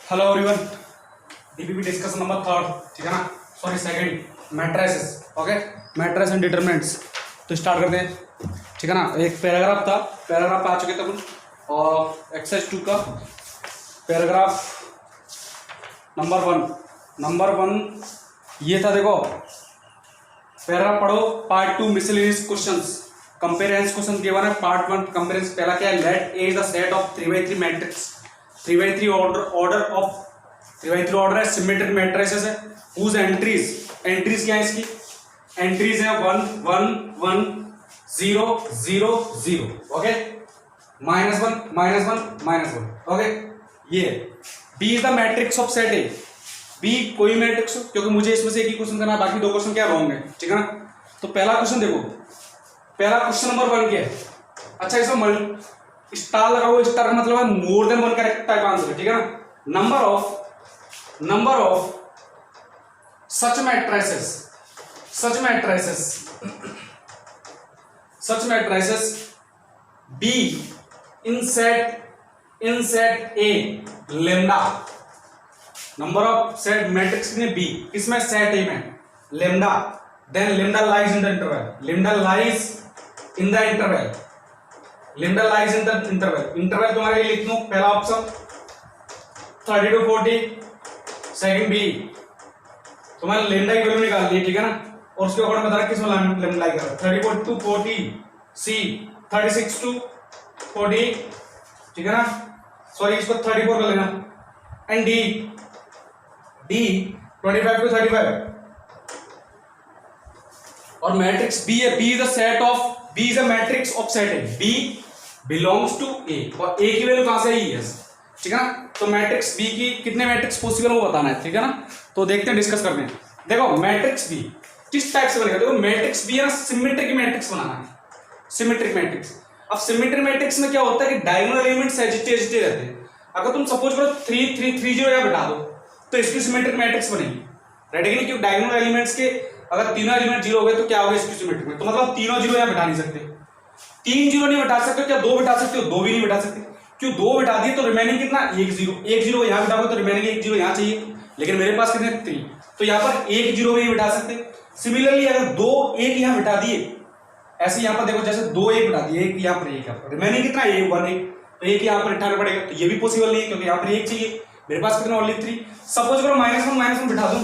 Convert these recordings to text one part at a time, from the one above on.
Hello everyone, DPP discussion number third, ठीक है ना, sorry second, matrices. Okay, matrices and determinants. तो start करते हैं, ठीक है ना। एक पैराग्राफ था, पैराग्राफ पे आ चुके थे अपन, और एक्सरसाइज 2 का पैराग्राफ नंबर वन ये था। देखो पैराग्राफ पढ़ो, part 2 miscellaneous questions, comprehension question given है। पार्ट 1 कंपेरेंस, पहला क्या है, let A is the set of 3x3 matrix, 3x3 order है, सिमेट्रिक मैट्रिसेस है, हुज एंट्रीज क्या है, इसकी एंट्रीज है 1 1 1 0 0 0, ओके, -1 ओके। ये B is the matrix of set A, B कोई मैट्रिक्स हो, क्योंकि मुझे इसमें से एक ही क्वेश्चन करना है, बाकी 2 क्वेश्चन क्या रॉन्ग है, ठीक है ना। तो पहला क्वेश्चन देखो, पहला क्वेश्चन नंबर 1 क्या है। अच्छा, इसमें स्टार लगा हुआ, स्टार का मतलब है more than 1 correct type answer है, ठीक है ना। Number of such matrices B in set A lambda. Number of set matrix ने बी, किसमें, सेट ए में, lambda, then lambda lies in the interval, interval तुम्हारे लिए लिख दूं, पहला ऑप्शन 30 to 40, सेकंड बी, तुम्हारे लेम्डा की वैल्यू निकाल ली, ठीक है ना, और उसके अकॉर्डिंग बता रहा किसमें लेम्डा लाई कर रहा है, 34 to 40, सी 36 to 40, ठीक है ना, सॉरी इसको 34 कर लेना, एंड डी 25 to 35, और मैट्रिक्स बी है, B is a matrix of set A, B belongs to A, और ए की वैल्यू कहां से आई है, ठीक है ना। तो मैट्रिक्स बी की कितने मैट्रिक्स पॉसिबल वो बताना है, ठीक है ना। तो देखते हैं, डिस्कस करते हैं। देखो मैट्रिक्स बी किस टाइप से बनेगा, देखो मैट्रिक्स बी है ना, सिमेट्रिक मैट्रिक्स बनाना है, सिमेट्रिक मैट्रिक्स। अब सिमेट्रिक मैट्रिक्स में क्या होता है कि डायगोनल एलिमेंट्स एजिटे रहते हैं। अगर तुम सपोज करो 3 3 3 0 या बिठा दो तो इसकी सिमेट्रिक मैट्रिक्स बनेगी, रेडी नहीं, क्योंकि डायगोनल एलिमेंट्स के अगर तीनों एलिमेंट 0 हो गए तो क्या होगा इसकी सिमेट्रिक में, तो मतलब तीनों 0 यहां बिठा नहीं सकते, 3 0 नहीं बिठा सकते, क्या 2 बिठा सकते हो, 2 भी नहीं बिठा सकते, क्यों 2 बिठा दिए तो रिमेनिंग कितना, 1 0 यहां बिठाओगे तो रिमेनिंग 1 0 यहां चाहिए, लेकिन मेरे पास कितने 3, तो यहां पर 1 0 भी नहीं बिठा सकते। सिमिलरली अगर 2 1 यहां बिठा दिए, ऐसे यहां पर देखो जैसे 2 1 बिठा दिए, 1 यहां पर 1 यहां पर, रिमेनिंग कितना 1 1 1, तो 1 यहां पर बिठाना पड़ेगा, तो ये भी पॉसिबल नहीं है क्योंकि यहां पर 1 चाहिए, मेरे पास कितना ओनली 3। सपोज करो -1 बिठा दूं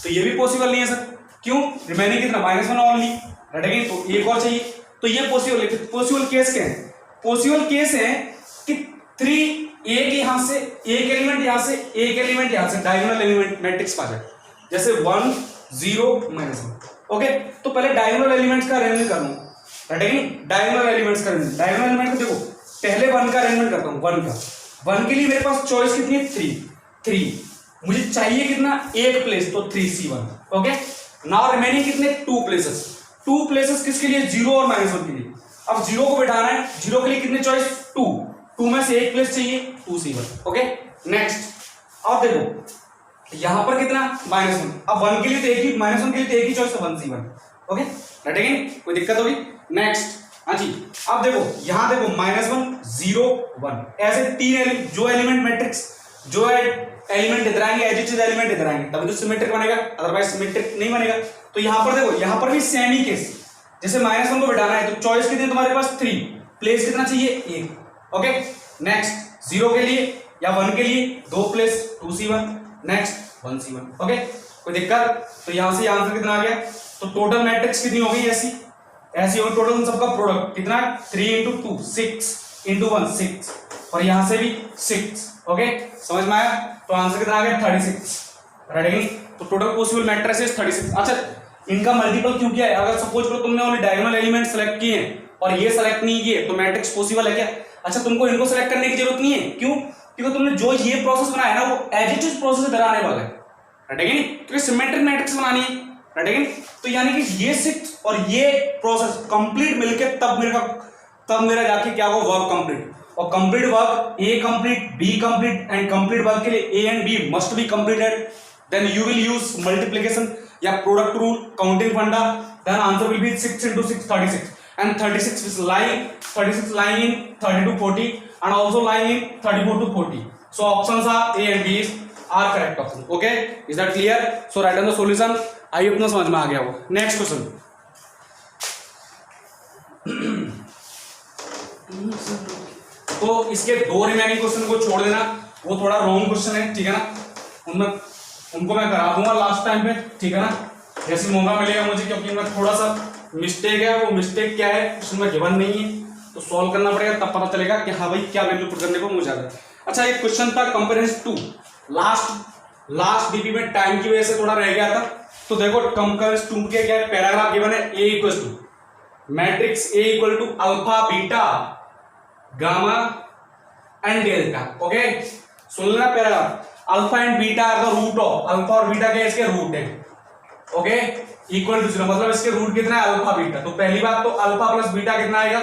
तो ये भी पॉसिबल नहीं है सर, क्यों, रिमेनिंग कितना -1 ओनली, रटेगी, तो एक और चाहिए, तो ये पॉसिबल है। पॉसिबल केस क्या है, पॉसिबल केस है कि 3 एक यहां से, एक एलिमेंट यहां से, एक एलिमेंट यहां से, डायगोनल एलिमेंट मैट्रिक्स पा जाए, जैसे 1 0 -1, ओके। तो पहले डायगोनल एलिमेंट्स का अरेंजमेंट कर लूं, रटेगी, डायगोनल एलिमेंट्स का अरेंजमेंट, डायगोनल एलिमेंट को देखो, पहले 1 का अरेंजमेंट करता हूं, 1 के लिए मेरे पास चॉइस कितनी है, 3, मुझे चाहिए कितना, एक प्लेस, तो 3C1, ओके। नाउ रिमेनिंग कितने, 2 प्लेसेस किसके लिए, 0 और -1 के लिए। अब 0 को बिठाना है, 0 के लिए कितने चॉइस, 2 में से एक प्लेस चाहिए, 2C1, ओके। नेक्स्ट अब देखो यहां पर कितना, -1, अब 1 के लिए तो एक ही, -1 के लिए तो एक ही चॉइस है, 1C1, ओके, रटेंगे, कोई दिक्कत होगी। नेक्स्ट, हाँ जी, अब देखो यहां देखो -1 0 1, ऐसे 3 जो एलिमेंट मैट्रिक्स, जो एलिमेंट इधर आएंगे, एजिटेड एलिमेंट इधर आएंगे, तभी तो सिमेट्रिक बनेगा, अदरवाइज सिमेट्रिक नहीं बनेगा। तो यहां पर देखो, यहां पर भी सेम ही केस, जैसे -1 को बिठाना है तो चॉइस कितनी तुम्हारे पास, 3, प्लेस कितना चाहिए, 1, ओके। नेक्स्ट 0 के लिए या 1 के लिए 2 place, 2C1, next 1C1, okay, कोई दिक्कत। तो यहां से आंसर कितना आ गया, तो टोटल मैट्रिक्स कितनी हो गई, ऐसी होगी, टोटल उन सबका प्रोडक्ट कितना, 3 × 2 6 × 1 6, और यहां से भी 6, ओके, समझ में आया। तो आंसर कितना आ गया, 36, रेडी। तो टोटल पॉसिबल मैट्रिसेस 36। अच्छा, इनका मल्टीपल क्यों किया है, अगर सपोज करो तुमने ओनली डायगोनल एलिमेंट सेलेक्ट किए हैं और ये सेलेक्ट नहीं किए तो मैट्रिक्स पॉसिबल है क्या। अच्छा, तुमको इनको सेलेक्ट करने की जरूरत नहीं है, क्यों, क्योंकि तुमने जो ये प्रोसेस बनाया है ना वो एडिटिव प्रोसेस इधर आने वाला है, रटेगी, क्योंकि सिमेट्रिक मैट्रिक्स बनानी है, रटेगी। तो यानी कि ये 6 और ये प्रोसेस कंप्लीट मिलके तब मेरा जाके क्या हो, वर्क कंप्लीट, और complete work A complete, B complete, and complete work के लिए A and B must be completed, then you will use multiplication या प्रोडक्ट रूल, काउंटिंग फंडा, देन answer will be 6 × 6 36, and 36 is lying in 30 to 40 and also lying in 34 to 40. So options are A and B are correct option. Okay, is that clear? So write down the solution. आई अपना समझ में आ गया वो. Next question. तो इसके दो remaining question को छोड़ देना, वो थोड़ा रॉन्ग क्वेश्चन है, ठीक है ना. उनमें उनको मैं करा दूंगा लास्ट टाइम पे, ठीक है ना, जैसे मौका मिलेगा मुझे, क्योंकि इनमें थोड़ा सा मिस्टेक है. वो मिस्टेक क्या है, क्वेश्चन में गिवन नहीं है, तो सॉल्व करना पड़ेगा, तब पता चलेगा कि हाँ भाई क्या वैल्यू पुट करने को मुझे आता है. अच्छा, एक क्वेश्चन था कंपेरेंस 2, लास्ट डीपी में टाइम की वजह से थोड़ा रह गया था. तो देखो कंपेरेंस 2 के क्या पैराग्राफ गिवन है, A equal to matrix A equal to alpha beta gamma and delta. Okay, सुन लेना paragraph. Alpha and beta are the root of, alpha और बीटा के इसके रूट है. ओके, इक्वल टू 0 मतलब इसके रूट कितना है, अल्फा बीटा. तो पहली बात तो अल्फा प्लस बीटा कितना आएगा,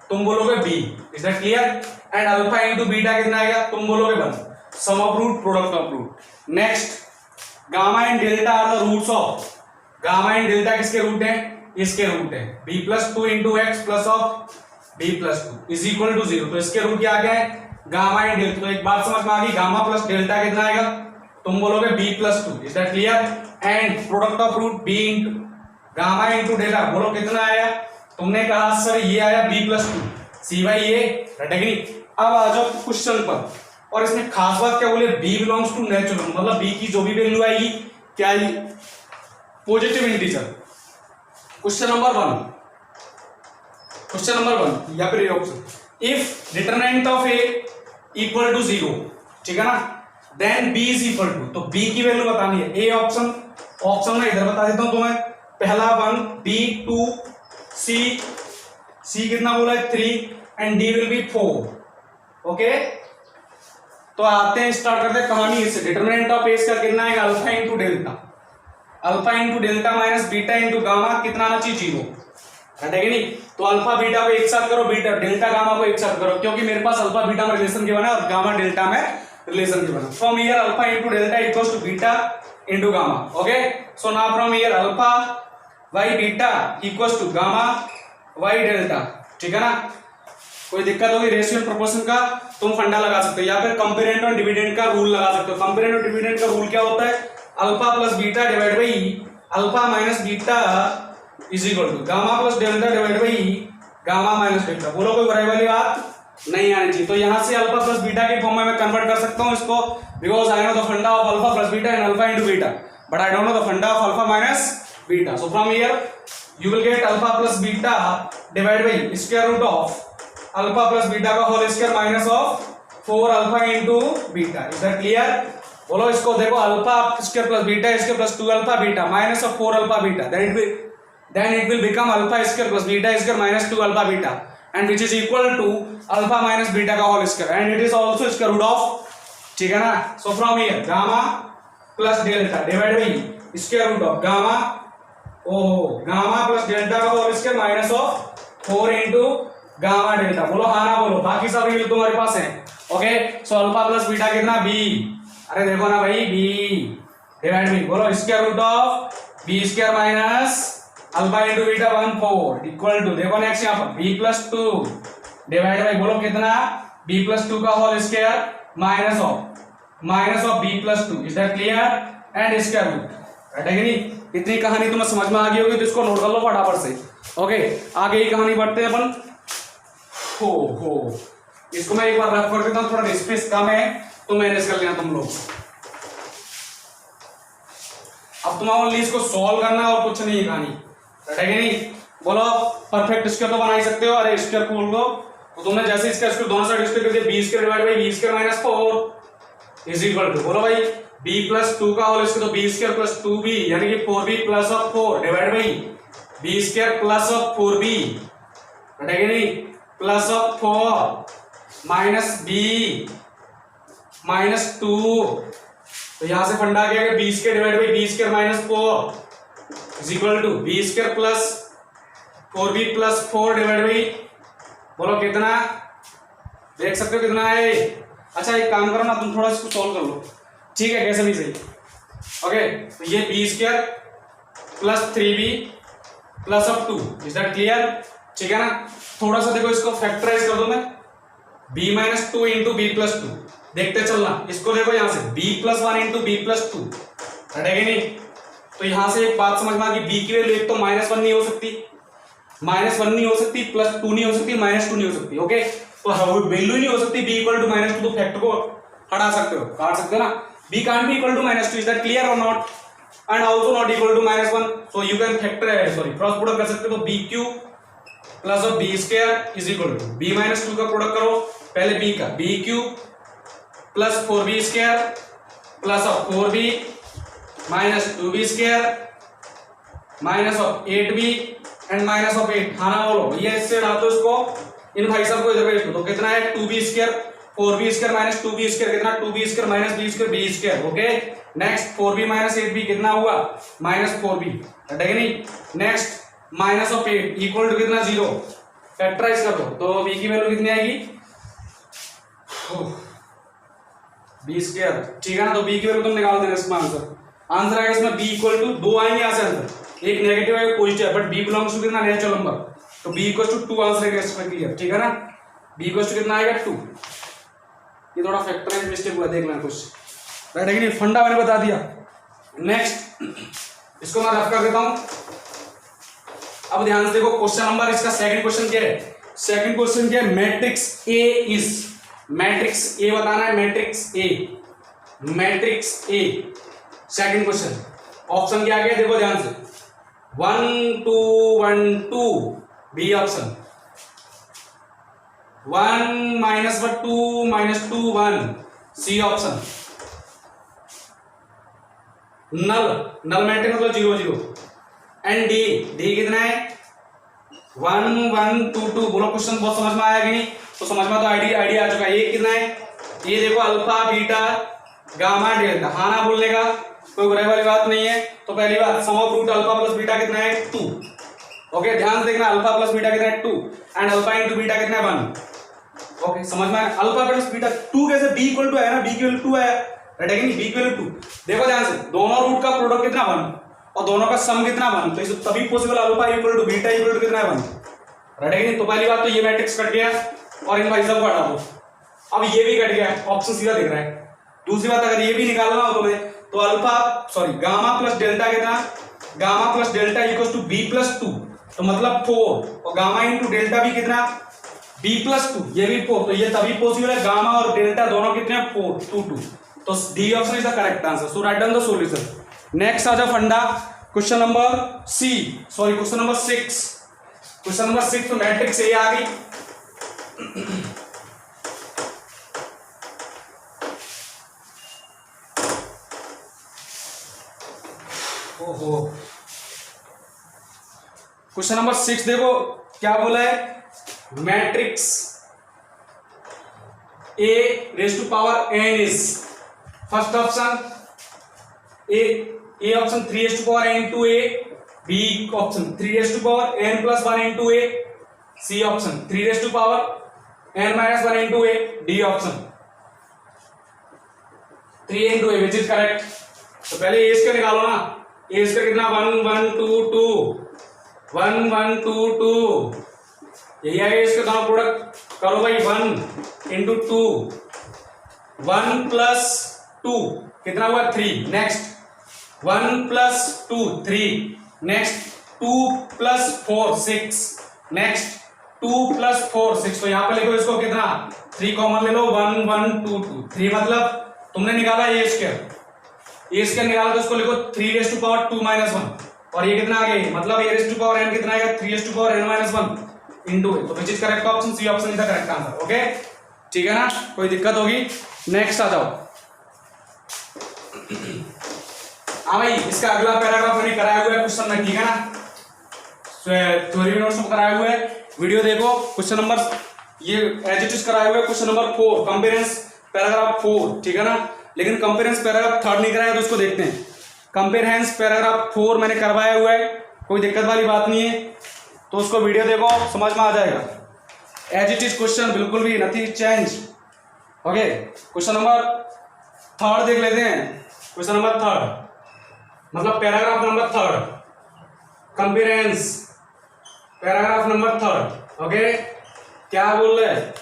तुम बोलोगे B. Is that clear? And alpha into beta कितना आएगा, तुम बोलोगे 1. Sum of root, product of root. Next, gamma and delta are the roots of, gamma and delta किसके रूट है, इसके रूट है. B plus 2 into x plus of B plus 2 is equal to 0. तो इसके रूट क्या आ गया है, gamma and delta. तो एक बात समझ में आ गई, गामा प्लस डेल्टा कितना आएगा, तुम बोलोगे B plus 2. Is that clear? And product of root B into gamma into delta, बोलो कितना आया, तुमने कहा सर ये आया B plus 2. C by A, रटेगी नहीं. अब आ जाओ क्वेश्चन पर, और इसमें खास बात क्या बोले, बी बिलोंग्स टू नेचुरल, मतलब बी की जो भी वैल्यू आएगी क्या आएगी, positive integer. Question number 1, question number 1 या फिर option, if determinant of A equal to 0, ठीक है ना, then B is equal to. तो बी की वैल्यू बतानी है. ए ऑप्शन, ऑप्शन में इधर बता देता हूं तुम्हें. पहला 1, बी 2, सी कितना बोला है 3 and D will be 4. Okay, तो आते हैं, स्टार्ट करते हैं कहानी इससे. डिटरमिनेंट ऑफ ए का कितना आएगा, alpha into delta, alpha into delta minus beta into gamma कितना आना चाहिए, 0. हटेगी नहीं. तो अल्फा बीटा को एक साथ करो, बीटा डेल्टा गामा को एक साथ करो, क्योंकि मेरे पास अल्फा बीटा में रिलेशन गिवन है और गामा डेल्टा में रिलेशन गिवन है. From here alpha into delta equals to beta into gamma. Okay, so now from here alpha by beta equals to gamma by delta. ठीक है ना. कोई दिक्कत होगी रेशियो एंड प्रोपोर्शन का, तुम फंडा लगा सकते हो, या फिर कंपेरेंट और डिविडेंड का रूल लगा सकते हो. कंपेरेंट और डिविडेंड का रूल क्या होता है, alpha plus beta divide by alpha minus beta is equal to gamma plus delta divide by gamma minus delta. बोलो कोई बराबर वाली बात नहीं आनी चाहिए. तो यहां से अल्फा प्लस बीटा के फॉर्म में मैं कन्वर्ट कर सकता हूं इसको, because I know the funda of alpha plus beta and alpha into beta, but I don't know the funda of alpha minus beta. So from here you will get alpha plus beta divided by square root of alpha plus beta का whole square minus of 4 alpha into beta. is that clear? बोलो इसको, देखो alpha square plus beta square plus 2 alpha beta minus of 4 alpha beta, then it will become alpha square plus beta square minus 2 alpha beta, and which is equal to alpha minus beta का whole square, and it is also square root of. ठीक है ना. so from here gamma plus delta divided by square root of gamma, gamma plus delta का whole square minus of 4 into gamma delta. बोलो हाँ ना बोलो, बाकी सब ये तुम्हारे पास है. Okay, so alpha plus beta कितना, बी. अरे देखो ना भाई, बी डिवाइड बाई, बोलो square root of B square minus alpha into beta 1 4 equal to, देखो नेक्स्ट यहाँ पर बी प्लस 2 डिवाइड बाई, बोलो कितना, बी प्लस 2 का whole square minus of B plus 2. Is that clear? And square root. Right है कि नहीं. इतनी कहानी तुम्हें समझ में आ गई होगी, तो इसको नोट कर लो फटाफट से. ओके, आगे ही कहानी बढ़ते हैं अपन. हो इसको मैं एक बार रफ कर देता हूं, थोड़ा स्पेस कम है तो मैनेज कर लेना तुम लोग. अब तुम ओनली इसको सॉल्व करना और कुछ नहीं है कहानी. राइट है कि नहीं. बोलो परफेक्ट स्क्वायर तो बना ही सकते हो. अरे स्क्वायर खोल दो, तो तुमने जैसे इसका स्क्वायर दोनों साइड स्क्वायर कर दिया, B square divide by B square minus 4 is equal to, बोलो भाई b प्लस 2 का होल स्क्वायर, तो बी स्क्वायर प्लस 2b यानी कि 4b plus of 4 divide by B square plus of 4b, घटेगा नहीं, plus of 4 minus b minus 2. तो यहां से फंडा क्या है, B square divide by B square minus 4 is equal to B square plus 4b plus 4 divide by, बोलो कितना, देख सकते हो कितना है. अच्छा एक काम करो ना, तुम थोड़ा इसको सॉल्व कर लो. ठीक है, कैसे भी सही. ओके, तो ये b square plus 3b plus of 2. Is that clear? ठीक है ना. थोड़ा सा देखो इसको फैक्टराइज कर दो मैं. B minus two into B plus two, देखते चलना इसको, देखो यहां से B plus one into B plus two, हटेगी नहीं। तो यहां से एक बात समझ में आ गई, बी की वैल्यू एक तो माइनस वन नहीं हो सकती, माइनस वन नहीं हो सकती, प्लस टू नहीं हो सकती, माइनस टू नहीं हो सकती। ओके, तो वैल्यू नहीं हो सकती B equal to minus two, तो फैक्टर को हटा सकते हो, काट सकते हो ना। B can't be equal to minus two, is that clear और not? And also not equal to minus one, so you can factor sorry cross product कर सकते हो। तो B cube plus of B square is equal to B minus two का product करो, पहले B का, B cube plus four B square plus of four B minus two B square minus of eight b and minus of eight. हाँ ना बोलो भैया, इससे हटा दो इसको, इन भाई साहब को इधर भेज दो। तो कितना है, two B square four B square minus two B square, कितना two B square minus B square B square. Okay, next four B minus eight B कितना हुआ, माइनस फोर बी, हटेगा नहीं। Next minus of eight equal to कितना, zero, factorise कर दो, तो B की वैल्यू कितनी आएगी, बी स्क्वायर, ठीक है ना। तो बी की वैल्यू तुम निकाल देना, इसका आंसर आएगा इसमें बी इक्वल टू, दो आएंगे यहाँ से आंसर, एक नेगेटिव है एक पॉजिटिव है, बट बी बिलोंग्स टू कितना, नेचुरल नंबर, तो b equal to two answer आएगा इसमें, क्लियर, ठीक है ना। बी इक्वल टू कितना आएगा, टू। ये थोड़ा फैक्टराइज मिस्टेक हुआ, देख लेना कुछ, राइट है कि नहीं, फंडा मैंने बता दिया। नेक्स्ट इसको मैं रफ कर देता हूं। अब ध्यान से देखो क्वेश्चन नंबर, इसका सेकंड क्वेश्चन क्या है, सेकंड क्वेश्चन क्या है, matrix A is, matrix A बताना है, matrix A, matrix A, second question. Option क्या गया, देखो ध्यान से, 1 2 1 2, B option, 1 minus 2 minus 2 1, C option. Null, null matrix मतलब 0 0, एंड डी, डी कितना है, 1 1 2 2। बोलो क्वेश्चन बहुत समझ में आया कि नहीं, तो समझ में तो आइडिया आ चुका है। ये कितना है, ये देखो अल्फा बीटा गामा डेल्टा, हाँ ना बोलने का कोई बुराई वाली बात नहीं है। तो पहली बात, sum of root alpha plus beta कितना है, 2। ओके, ध्यान से देखना, अल्फा प्लस बीटा कितना है, 2, एंड अल्फा इंटू बीटा कितना है, 1। ओके, समझ में आया, अल्फा प्लस बीटा 2 कैसे, बी इक्वल टू है ना, बी की वैल्यू 2 है, राइट है कि नहीं, बी की वैल्यू 2। देखो ध्यान से, दोनों रूट का प्रोडक्ट कितना, 1, और दोनों का सम कितना, 1, तो इसे तभी possible, alpha equal to beta equal to कितना है, 1, राइट है कि नहीं। तो पहली बात तो ये मैट्रिक्स कट गया, और इन भाई साहब को हटा दो, अब ये भी कट गया, ऑप्शन सीधा दिख रहा है। दूसरी बात, अगर ये भी निकालना हो तुम्हें, तो alpha sorry gamma plus delta कितना, gamma plus delta equal to B plus 2, तो मतलब 4, और गामा इंटू डेल्टा भी कितना, बी प्लस 2, ये भी 4, तो ये तभी पॉसिबल है, गामा और डेल्टा दोनों कितने, 4 2 2, तो D option is the correct answer, so write down the solution. Next आ जाओ funda, question number C, sorry question number 6, question number 6 तो मैट्रिक्स ए आ गई। ओहो, क्वेश्चन नंबर 6 देखो क्या बोला है, matrix A raise to power n is, first option A option 3 raise to power n to A, B option 3 raise to power n plus 1 into A, C option 3 raise to power N minus 1 into A, D option 3 into A, which is correct. तो पहले ए इसका निकालो ना, ए इसका कितना, 1 1 2 2 1 1 2 2, यही आएगा इसका दोनों प्रोडक्ट करो भाई, 1 इंटू 2, 1 प्लस 2 कितना हुआ, 3, next 1 plus 2 3, next 2 plus 4 6, next 2 plus 4 6, तो यहां पे लिखो इसको कितना, 3 कॉमन ले लो, 1 1 2 2 3, मतलब तुमने निकाला ए स्क्वायर, ए स्क्वायर निकाला तो इसको लिखो 3 रेज टू पावर 2 माइनस 1, और ये कितना आ गया, मतलब A raise to power N कितना आएगा, 3 raise to power N minus 1 into A, तो which is correct option, C option is the correct answer. Okay, ठीक है ना, कोई दिक्कत होगी। नेक्स्ट आ जाओ, हाँ भाई इसका अगला पैराग्राफ मैंने कराया हुआ है क्वेश्चन में, ठीक है ना, थ्योरी नोट्स में कराया हुआ है, वीडियो देखो। क्वेश्चन नंबर ये एज इट इज कराया हुआ है, क्वेश्चन नंबर 4 कंपेरेंस पैराग्राफ 4, ठीक है ना, लेकिन कंपेरेंस पैराग्राफ 3 नहीं कराया, तो उसको देखते हैं। कंपेरेंस पैराग्राफ 4 मैंने करवाया हुआ है, कोई दिक्कत वाली बात नहीं है, तो उसको वीडियो देखो, समझ में आ जाएगा। एज इट इज क्वेश्चन, बिल्कुल भी nothing change. Okay, question number 3 देख लेते हैं। क्वेश्चन नंबर 3 मतलब paragraph number 3, comprehension paragraph number 3। Okay, क्या बोल रहे हैं,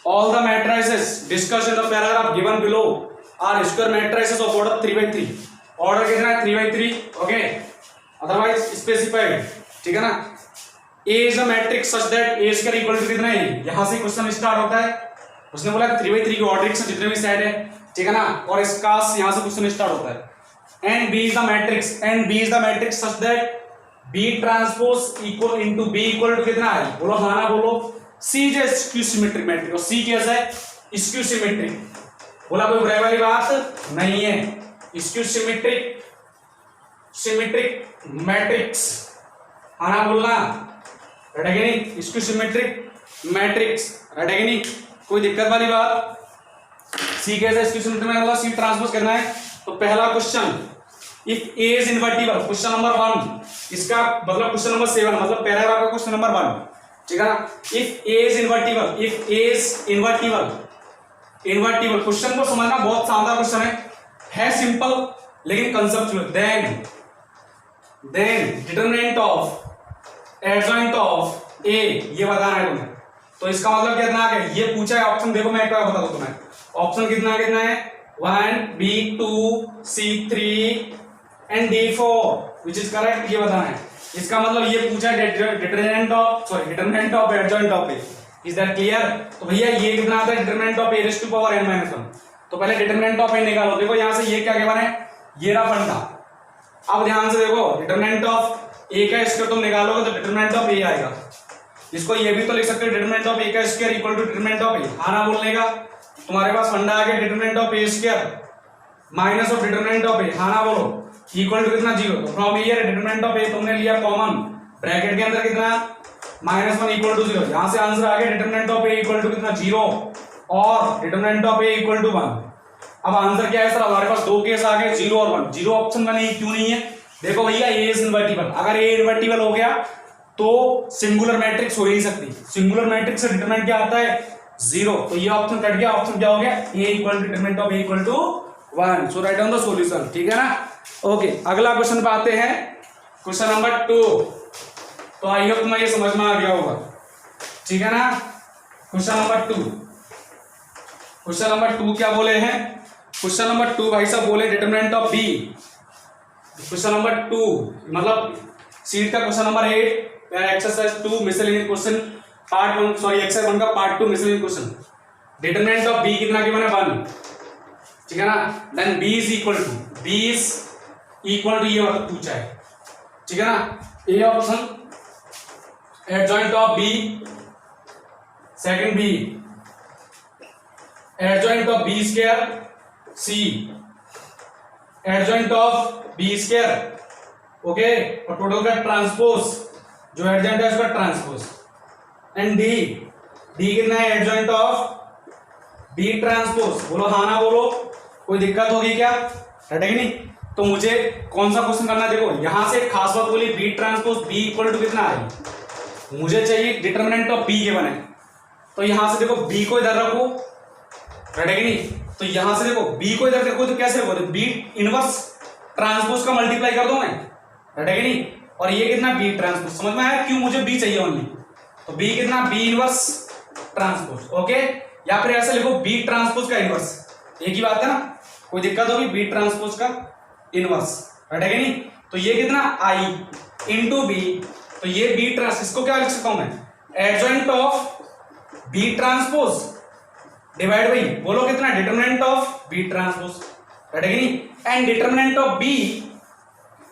all the matrices discussed in the paragraph given below are square matrices of order 3/3। Order कितना है 3/3, ओके, अदरवाइज स्पेसिफाइड, ठीक है ना। A is a matrix such that A square equal to कितना है, यहां से क्वेश्चन स्टार्ट होता है। उसने बोला 3/3 की ऑर्डर से जितने भी सेट है, ठीक है ना, और इसका यहां से क्वेश्चन स्टार्ट होता है। And b is the matrix such that b transpose equal into b equal to कितना है, बोलो हाँ ना बोलो। C is skew symmetric matrix, और सी कैसा है, स्क्यू सिमेट्रिक। बोला कोई बुराई वाली बात नहीं है, स्क्यू सिमेट्रिक मैट्रिक्स, हाँ ना बोलना, रटेगा नहीं, स्क्यू सिमेट्रिक मैट्रिक्स, रटेगा नहीं, कोई दिक्कत वाली बात। सी कैसा स्क्यू सिमेट्रिक में, सी ट्रांसपोज करना है। तो पहला question, if A is invertible, question number 1, इसका मतलब क्वेश्चन नंबर 7, मतलब पैराग्राफ का क्वेश्चन नंबर 1, ठीक है ना। If A is invertible, question को समझना बहुत शानदार क्वेश्चन है सिंपल लेकिन conceptual. Then determinant of adjoint of A, ये बताना है तुम्हें। तो इसका मतलब कितना है, ये पूछा है ऑप्शन, देखो मैं एक बार बता दूं तुम्हें, ऑप्शन कितना है 1 B 2 C 3 and D 4 which is correct, ये बताना है। इसका मतलब ये पूछा है determinant of adjoint of a, is that clear. तो भैया ये कितना आता है, determinant of A raise to power n - 1। तो पहले डिटरमिनेंट ऑफ ए निकालो। देखो यहां से ये क्या गिवन है, ये रहा फंडा। अब ध्यान से देखो, डिटरमिनेंट ऑफ ए का स्क्वायर तुम निकालोगे तो डिटरमिनेंट ऑफ ए आएगा। इसको ये भी तो लिख सकते हो, डिटरमिनेंट ऑफ ए का square equal to determinant of A, हाँ ना बोलने का। तुम्हारे पास फंडा आ गया, determinant of A square minus of determinant of A, हाँ ना बोलो, इक्वल टू कितना 0। तो from here determinant of A तुमने लिया कॉमन, ब्रैकेट के अंदर कितना -1 इक्वल टू 0। यहां से आंसर आ गया determinant of A equal to कितना 0 और determinant of A equal to 1। अब आंसर क्या है सर, हमारे पास दो केस आ गए, 0 और 1। 0 ऑप्शन में नहीं, क्यों नहीं है, देखो भैया ए इज इनवर्टिबल। अगर ए इनवर्टिबल हो गया तो सिंगुलर मैट्रिक्स हो ही नहीं सकती। सिंगुलर मैट्रिक्स से डिटरमिनेंट क्या आता है 0, तो ये ऑप्शन कट गया। ऑप्शन क्या हो गया, A equal to determinant of A equal to 1। So write down the solution, ठीक है ना। ओके, अगला क्वेश्चन पे आते हैं, क्वेश्चन नंबर 2। तो आई होप तुम्हें ये समझ में आ गया होगा, ठीक है ना। क्वेश्चन नंबर 2 क्या बोले हैं, क्वेश्चन नंबर 2 भाई साहब बोले determinant of b. Question number 2 मतलब सीट का question number 8 exercise 2 miscellaneous question part 1, sorry exercise 1 का part 2 miscellaneous question. Determinant of b कितना गिवन है 1, ठीक है ना। Then B is equal to ये पूछा है, ठीक है ना। ए option adjoint of b, second b adjoint of B square, c adjoint of B square, okay, और टोटल का ट्रांसपोज, जो एडजॉइंट है उसका ट्रांसपोज। एंड डी कितना है, एडजॉइंट ऑफ बी ट्रांसपोज। बोलो हाँ ना बोलो, कोई दिक्कत होगी क्या, रटेगी नहीं। तो मुझे कौन सा क्वेश्चन करना है, देखो यहां से खास बात बोली, b transpose b equal to कितना है, मुझे चाहिए डिटरमिनेंट ऑफ बी के बने। तो यहां से देखो बी को इधर रखो, रटेगी नहीं। तो यहां से देखो बी को इधर देखो तो कैसे रखो, बी इनवर्स ट्रांसपोज का मल्टीप्लाई कर दो मैं, रटेगी नहीं। और ये कितना बी ट्रांसपोज, समझ में आया क्यों मुझे बी चाहिए ओनली। तो बी कितना, बी इनवर्स ट्रांसपोज, ओके। या फिर ऐसे लिखो बी ट्रांसपोज का इनवर्स, एक ही बात है ना, कोई दिक्कत होगी, बी ट्रांसपोज का इनवर्स, रटेगी नहीं। तो ये कितना आई इंटू बी, तो ये बी ट्रांस, इसको क्या लिख सकता हूं मैं, adjoint of b transpose divide by, बोलो कितना, डिटरमिनेंट ऑफ बी ट्रांसपोज, रटेगी नहीं। And determinant of b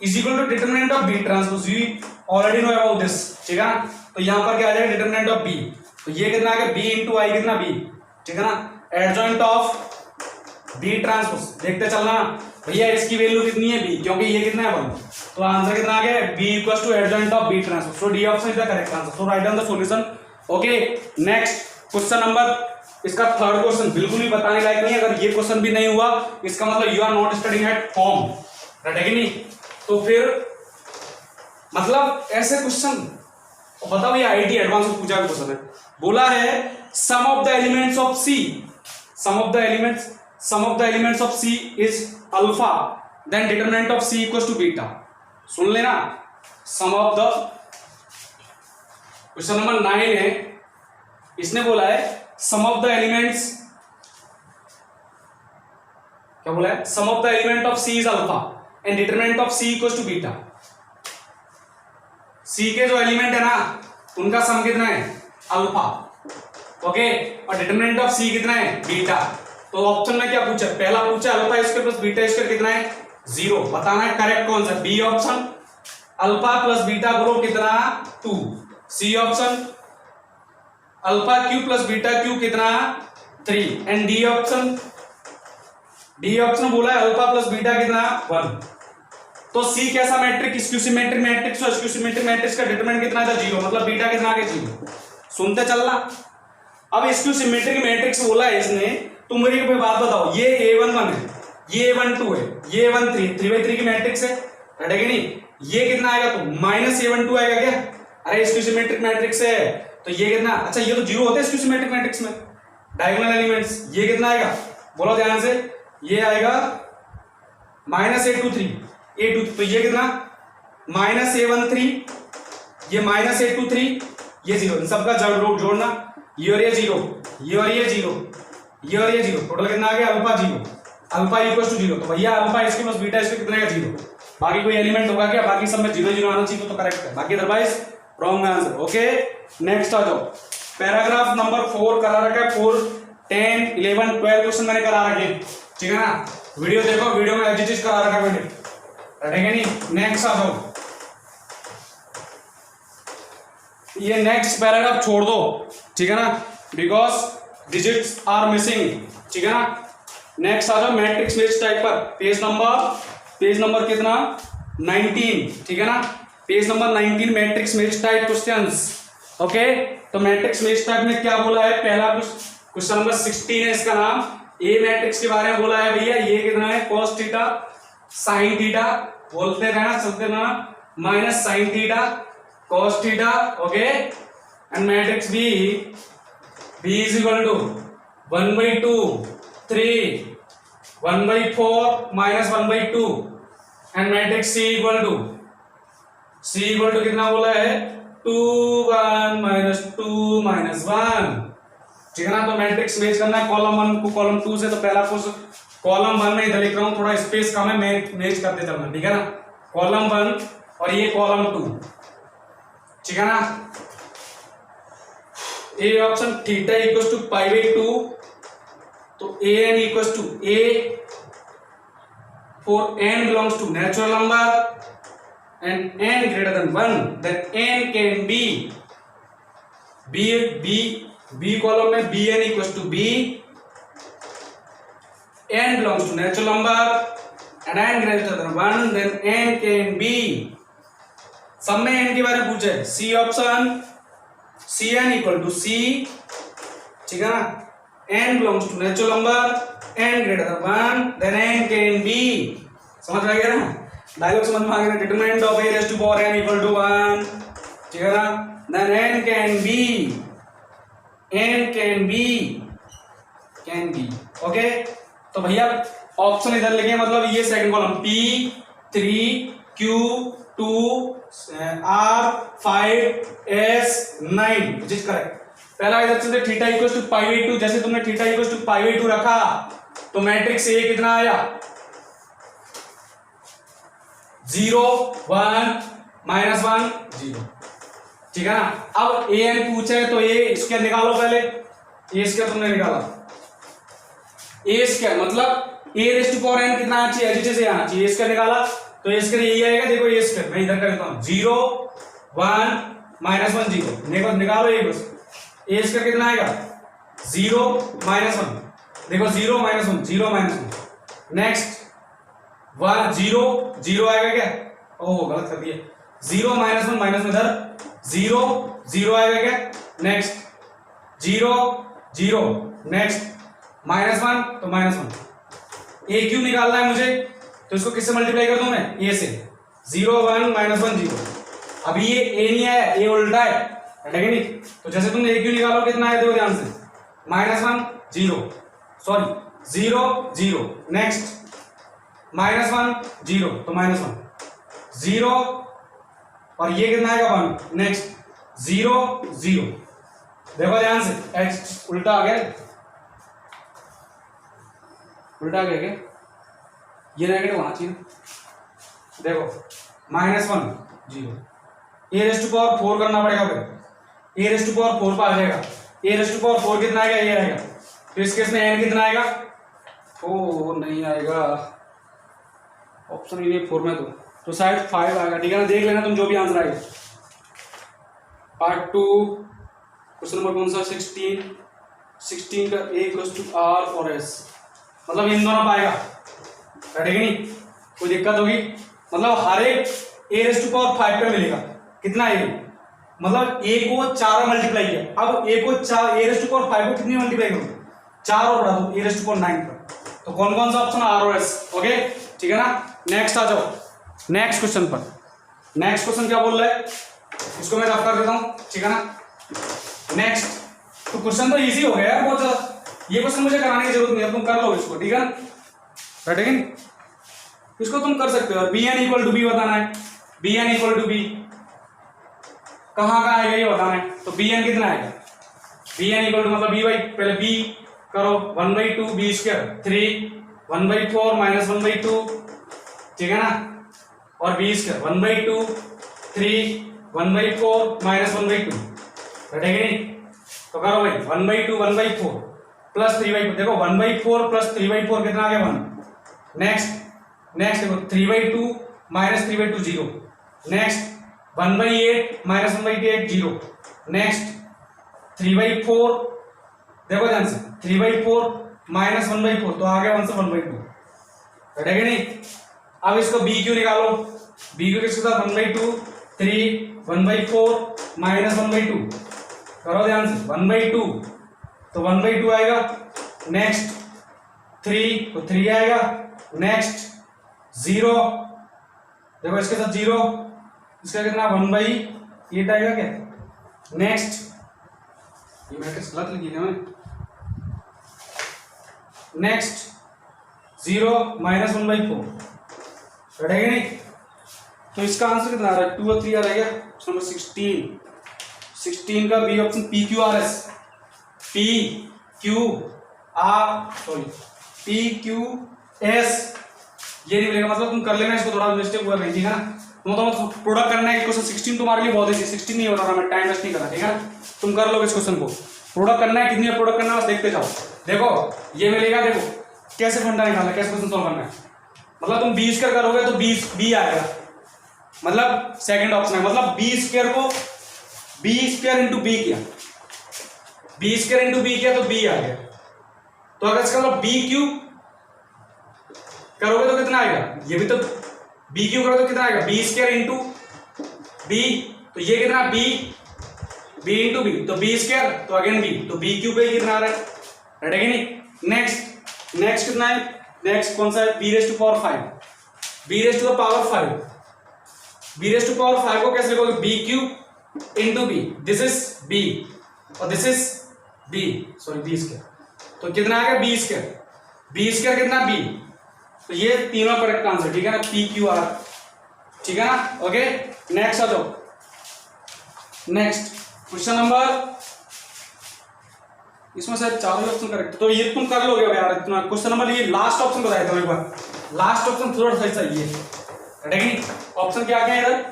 is equal to determinant of b transpose, we already know about this, ठीक है ना। तो यहां पर क्या आ जाएगा, डिटरमिनेंट ऑफ बी, तो ये कितना आ गया बी इंटू आई, कितना बी, ठीक है ना। एडजॉइंट ऑफ बी ट्रांसपोज, देखते चलना भैया इसकी वैल्यू कितनी है बी, क्योंकि ये कितना है 1। तो आंसर कितना आ गया, b equals to adjoint of b transpose. So d option is the correct answer. So write down the solution, okay. Next question number, इसका थर्ड क्वेश्चन बिल्कुल भी बताने लायक नहीं है। अगर ये क्वेश्चन भी नहीं हुआ इसका मतलब you are not studying at home, रटेगी नहीं। तो फिर मतलब ऐसे क्वेश्चन बताओ, ये आईटी एडवांस में पूछा क्वेश्चन है। बोला है sum of the elements of C, sum of the elements of C is alpha, then determinant of C equals to beta. सुन लेना, sum of the, question number 9 है, इसने बोला है सम ऑफ द एलिमेंट्स, क्या बोला है, sum of the element of C is alpha and determinant of C equals to beta. C के जो एलिमेंट है ना उनका सम कितना है, अल्फा, ओके, और डिटरमिनेंट ऑफ सी कितना है, बीटा। तो ऑप्शन में क्या पूछा, पहला पूछा alpha square plus beta square कितना है, 0, बताना है करेक्ट कौन सा, b option, alpha plus beta बोलो कितना, 2, c option alpha cube plus beta cube कितना, 3, एंड डी ऑप्शन बोला है अल्फा प्लस बीटा कितना, 1। तो सी कैसा मैट्रिक, स्क्यू सिमेट्रिक मैट्रिक्स, और स्क्यू सिमेट्रिक मैट्रिक्स का डिटरमिनेंट कितना था, 0, मतलब बीटा कितना आ गया, 0। सुनते चलना। अब स्क्यू सिमेट्रिक मैट्रिक्स बोला है इसने, तो मुझे कोई बात बताओ, ये A11 है, ये A12 है, ये A13 3/3 की मैट्रिक्स है, रटेगा नहीं, ये कितना आएगा, तो -A12 आएगा क्या, अरे स्क्यू सिमेट्रिक मैट्रिक्स है तो ये कितना, अच्छा ये तो 0 होता है स्क्यू सिमेट्रिक मैट्रिक्स में, डायगोनल एलिमेंट्स, ये कितना आएगा, बोलो ध्यान से, ये आएगा -A23 तो ये कितना, -A13, ये -A23, ये 0, इन सबका जोड़ना, ये और ये 0, ये और ये 0, ये और ये 0, टोटल कितना आ गया, अल्फा 0, अल्फा इक्वल्स टू 0। तो भैया अल्फा इसके प्लस बीटा इसके कितना है, 0। बाकी कोई एलिमेंट होगा क्या, बाकी सब में 0 0 आना चाहिए तो करेक्ट है, बाकी otherwise wrong answer. Okay, next आ जाओ, पैराग्राफ नंबर 4 करा रखा है, 4 10 11 12 क्वेश्चन मैंने करा रखे, ठीक है ना, वीडियो देखो, वीडियो में एग्जीक्यूट करा रखा है मैंने, ठीक है नहीं। नेक्स्ट आ जाओ, ये नेक्स्ट पैराग्राफ छोड़ दो, ठीक है ना, बिकॉज डिजिट्स आर मिसिंग, ठीक है ना। नेक्स्ट आ जाओ मैट्रिक्स मैच टाइप पर, पेज नंबर कितना, 19, ठीक है ना, page number 19, matrix match type questions. Okay, तो मैट्रिक्स मैच टाइप में क्या बोला है, पहला क्वेश्चन नंबर 16 है, इसका नाम ए मैट्रिक्स के बारे में बोला है भैया, ये कितना है, cos थीटा sin थीटा, बोलते रहना चलते रहना, minus sin theta cos theta, okay, and matrix B is equal to 1/2 3 1/4 minus 1/2, and matrix C equal to कितना बोला है, 2 1 -2 -1, ठीक है ना। तो मैट्रिक्स मैच करना है कॉलम 1 को कॉलम 2 से, तो पहला कॉलम 1 में इधर लिख रहा हूं, थोड़ा स्पेस कम है, मैच करते चलना, ठीक है ना, कॉलम 1 और ये कॉलम 2, ठीक है ना। ए ऑप्शन थीटा इक्वल्स टू π/2, तो an equals to a for n belongs to natural number and n greater than 1, then n can be b column में bn equals to b, n belongs to natural number and n greater than 1, then n can be, सब में n के बारे में पूछे, c option Cn equal to c, ठीक है ना, n belongs to natural number, n greater than 1, then n can be, समझ में आ गया ना, डायलॉग समझ में आ गया ना, determinant of a raised to power n equal to 1, ठीक है ना, then n can be, okay. तो भैया ऑप्शन इधर लिखे, मतलब ये second column P 3 Q 2 R 5 S 9, which is correct. पहला इधर से थीटा इक्वल्स टू π/2, जैसे तुमने थीटा इक्वल्स टू π/2 रखा तो मैट्रिक्स ए कितना आया, 0 1 -1 0, ठीक है ना। अब ए एन पूछे तो ए इसके निकालो, पहले ए इसके तुमने निकाला, ए इसके मतलब ए रेज़ टू पावर n कितना आना चाहिए, एच से आना चाहिए, इसका निकाला तो इसके लिए यही आएगा, देखो ये स्क्वायर मैं इधर कर देता हूं, 0 1 -1 0, निकालो ये बस, ए स्क्वायर कितना आएगा, 0 -1, देखो 0 -1 0 -1, नेक्स्ट 1 0 0 आएगा क्या, ओह गलत कर दिया, 0 -1 -1 इधर 0 0 आएगा क्या, नेक्स्ट 0 0, नेक्स्ट -1 तो -1, ए क्यू निकालना है मुझे, तो इसको किससे मल्टीप्लाई कर दूं मैं, ए से, 0 1 -1 0, अभी ये ए नहीं है, ए उल्टा है, ठीक है नहीं, तो जैसे तुम ए क्यू निकालो कितना है, देखो ध्यान से, -1 0, सॉरी 0 0, नेक्स्ट -1 0, तो -1 0, और ये कितना आएगा 1, नेक्स्ट 0 0, देखो ध्यान से, एक्स उल्टा आ गया, उल्टा आ गया क्या, ये नेगेटिव होना चाहिए। देखो -1 0, ए रेस्ट टू पावर 4 करना पड़ेगा, फिर ए रेस्ट टू पावर 4 पर आ जाएगा। ए रेस्ट टू पावर 4 कितना आएगा, ये आएगा। तो इस केस में एन कितना आएगा, ओ नहीं आएगा, ऑप्शन ही नहीं 4 में, तो शायद 5 आएगा, ठीक है ना। देख लेना तुम जो भी आंसर आएगा। पार्ट 2 क्वेश्चन नंबर कौन सा, 16 का ए इक्वल्स टू आर और एस, मतलब इन दोनों पाएगा, बैठेगा नहीं, कोई दिक्कत होगी, मतलब हर एक ए रेस्ट टू पावर 5 पे मिलेगा। कितना ए, मतलब ए को 4 मल्टीप्लाई किया, अब ए को 4 ए रेस्ट टू पावर 5 को कितनी मल्टीप्लाई करूं, 4 और बढ़ा दो, ए रेस्ट टू पावर 9 पर। तो कौन कौन सा ऑप्शन, आर और एस, ओके ठीक है ना। नेक्स्ट आ जाओ, नेक्स्ट क्वेश्चन पर। नेक्स्ट क्वेश्चन क्या बोल रहा है, इसको मैं रफ कर देता हूं, ठीक है ना। नेक्स्ट, तो क्वेश्चन तो इजी हो गया यार बहुत ज्यादा, ये क्वेश्चन मुझे कराने की जरूरत नहीं है, तुम कर लो इसको, ठीक है ना, बैठेगा नहीं, इसको तुम कर सकते हो। B n equal to b बताना है, b n equal to b कहाँ का आएगा ये बताना है। तो बी एन कितना आएगा, बी एन इक्वल टू मतलब बी बाई, पहले बी करो 1/2 बी स्क्वायर 3 1/4 माइनस 1/2, ठीक है ना, और बी स्क्वायर 1/2 3 1/4 माइनस 1/2, बैठेगा नहीं, तो करो भाई 1/2 1/4 प्लस 3/4, देखो 1/4 प्लस 3/4 कितना आ गया 1। नेक्स्ट देखो 3/2 माइनस 3/2 0, नेक्स्ट 1/8 माइनस 1/8 0, नेक्स्ट 3/4, देखो ध्यान से 3/4 माइनस 1/4, तो आ गया 1 से 1/2, बैठेगा नहीं। अब इसको बी क्यू निकालो, बी क्यू किसके साथ 1/2 3 1/4 माइनस 1/2, करो ध्यान से 1/2, तो 1/2 आएगा, नेक्स्ट 3 तो 3 आएगा, नेक्स्ट 0, देखो इसके साथ 0, इसका कितना 1/8 आएगा क्या। नेक्स्ट, ये मैट्रिक्स गलत लिखी है मैंने, नेक्स्ट 0 माइनस 1/4, बैठेगा नहीं, तो इसका आंसर कितना आ रहा है 2 और 3 आ रहा है क्या, नंबर 16 का b option, p q r s, p q s, ये नहीं मिलेगा, मतलब तुम कर लेना इसको, थोड़ा मिस्टेक हुआ नहीं, ठीक है ना। तो प्रोडक्ट करना है क्वेश्चन 16 तुम्हारे लिए बहुत है, 16 नहीं हो रहा, मैं टाइम वेस्ट नहीं कर रहा, ठीक है ना, तुम कर लो इस क्वेश्चन को। प्रोडक्ट करना है, कितनी प्रोडक्ट करना है बस देखते जाओ। देखो ये मिलेगा, देखो कैसे फंडा निकालना है, कैसे क्वेश्चन सॉल्व करना है, मतलब तुम बी स्क्वायर करोगे तो बी आएगा, मतलब सेकंड ऑप्शन है, मतलब बी स्क्वायर को बी स्क्वायर इंटू बी किया, बी स्क्वायर इंटू बी किया तो बी आ गया। तो अगर इसका मतलब बी क्यू करोगे तो कितना आएगा, ये भी तो बी क्यू करोगे तो कितना आएगा, बी स्क्वायर इंटू बी, तो ये कितना बी इंटू बी, तो बी स्क्वायर तो अगेन बी, तो बी क्यू पे कितना आ रहा है, बैठेगा नहीं। नेक्स्ट कितना है, नेक्स्ट कौन सा है, B raise to power 5, B raise to the power 5, B raise to power 5 को कैसे लिखोगे, B cube into B, this is B और this is B, sorry B square, तो कितना आएगा बी स्क्वायर कितना बी, तो ये तीनों करेक्ट आंसर, ठीक है ना, पी क्यू आर, ठीक है ना, ओके। नेक्स्ट आ जाओ, नेक्स्ट क्वेश्चन नंबर, इसमें शायद चारों ऑप्शन करेक्ट, तो ये तुम कर लोगे यार इतना। क्वेश्चन नंबर ये लास्ट ऑप्शन बताया था एक बार, लास्ट ऑप्शन थोड़ा सा सही है, ठीक है। ऑप्शन क्या क्या है इधर,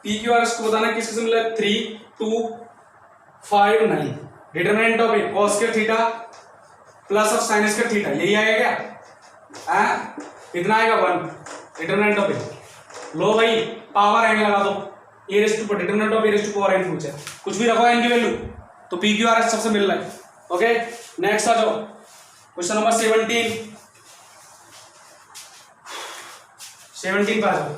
पी क्यू आर को बताना किस किस्म मिला, 3 2 5 9, determinant of A cos square theta plus of sine square theta, यही आएगा क्या, कितना आएगा 1, डिटरमिनेंट ऑफ ए, लो भाई पावर एन लगा दो, A raise to determinant of A raise to power N पूछा, कुछ भी रखो एन की वैल्यू, तो पी क्यू आर एस सबसे मिल रहा है, ओके। नेक्स्ट आ जाओ, क्वेश्चन नंबर 17 पर आ जाओ।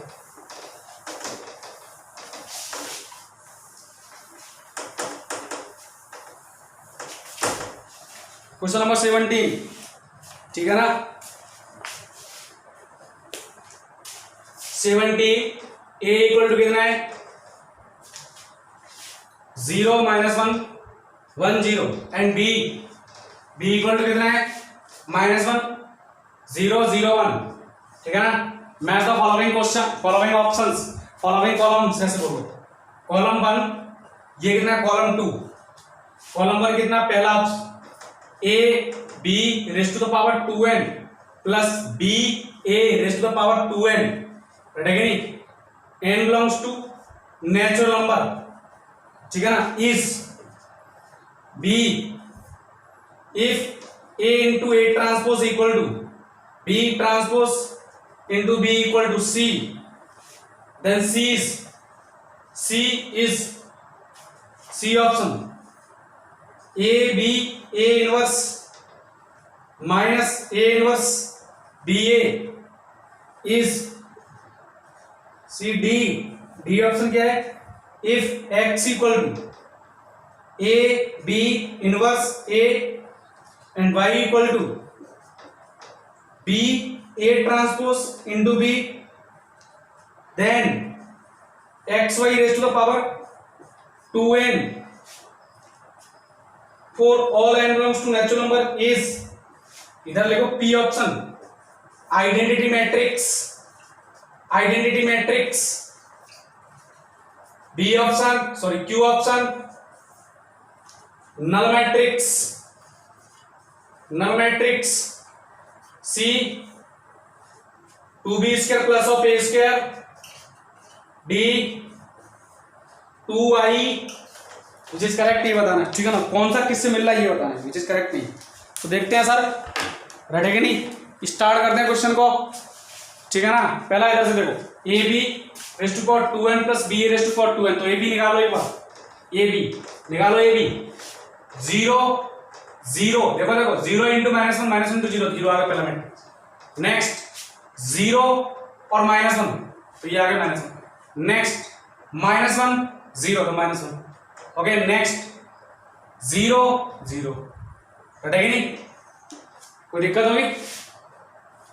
क्वेश्चन नंबर 17, ठीक है ना, 70 ए इक्वल टू कितना है 0 -1 1 0 एंड बी इक्वल टू कितना है -1 0 0 1, ठीक है ना। Match the following question, following options, following columns ऐसे बोलो, कॉलम 1 ये कितना है, कॉलम 2 कॉलम नंबर कितना, पहला a b raised to the power 2n plus b a raised to the power 2n, right है कि नहीं, n belongs to natural number, ठीक है ना, is b if a into a transpose equal to b transpose into b equal to c, then c is c option a b a inverse minus a inverse b a is c d option क्या है, if x equal to a b inverse a and y equal to b a transpose into b, then xy raised to the power 2n for all n belongs to natural number is, इधर लिखो p option, identity matrix, b option sorry q option null matrix, c 2b square plus of a square, d 2i which is correct, ये बताना, ठीक है ना, कौन सा किससे मिल रहा है ये बताना, विच इज करेक्ट नहीं। तो देखते हैं सर, रेडी है कि नहीं, स्टार्ट करते हैं क्वेश्चन को, ठीक है ना। पहला इधर से देखो, a b raised to power 2n plus b raised to power 2n, तो ए बी निकालो एक बार, ए बी निकालो, ए बी 0 0, देखो 0 इंटू -1 -1 इंटू 0, 0 आ गया पहला मिनट, नेक्स्ट 0 और -1 तो ये आ गया -1, नेक्स्ट -1 0 तो -1, ओके, नेक्स्ट 0 0, है कि नहीं, कोई दिक्कत होगी।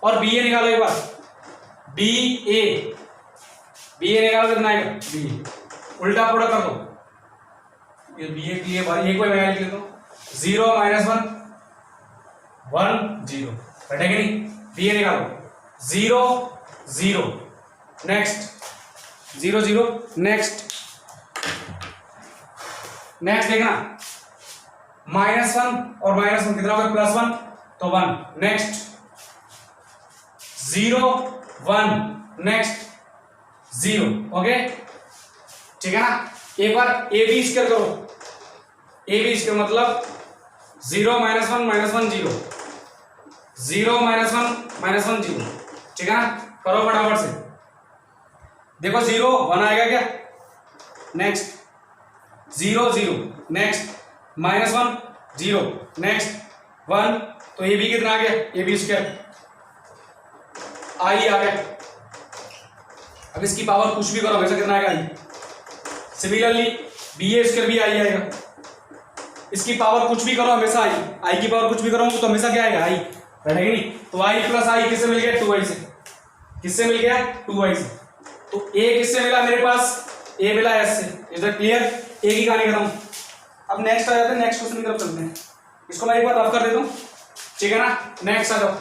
और बी ए निकालो एक बार, बी ए निकालो, कितना आएगा, बी उल्टा प्रोडक्ट कर दो, ये बी ए के लिए एक बार मैं लिख लेता हूँ, 0 -1 1 0, है कि नहीं, बी ए निकालो, 0 0, नेक्स्ट 0 0, नेक्स्ट देखना, -1 और -1 कितना होगा, +1 तो 1, नेक्स्ट 0 1, नेक्स्ट 0, ओके, ठीक है ना। एक बार ए बी स्क्वायर करो, ए बी स्क्वायर मतलब 0 -1 -1 0, 0 -1 0, ठीक है ना, करो फटाफट से, देखो 0 1 आएगा क्या, नेक्स्ट 0 0, नेक्स्ट -1 0, नेक्स्ट 1, तो ए बी कितना आ गया, ए बी स्क्वायर आई आ गया। अब इसकी पावर कुछ भी करो हमेशा कितना आएगा, आई। सिमिलरली बी ए स्क्वायर भी आई आएगा, इसकी पावर कुछ भी करो हमेशा आई की पावर कुछ भी करो तो हमेशा क्या आएगा, आई, है कि नहीं। तो आई प्लस आई किससे मिल गया, 2i से, किससे मिल गया, 2i से। तो ए किससे मिला मेरे पास, ए मिला एस से, इज दैट क्लियर, ए की कहानी खत्म। अब नेक्स्ट आ जाते हैं, नेक्स्ट क्वेश्चन की तरफ चलते हैं, इसको मैं एक बार रफ कर देता हूँ, ठीक है ना। नेक्स्ट आ जाओ,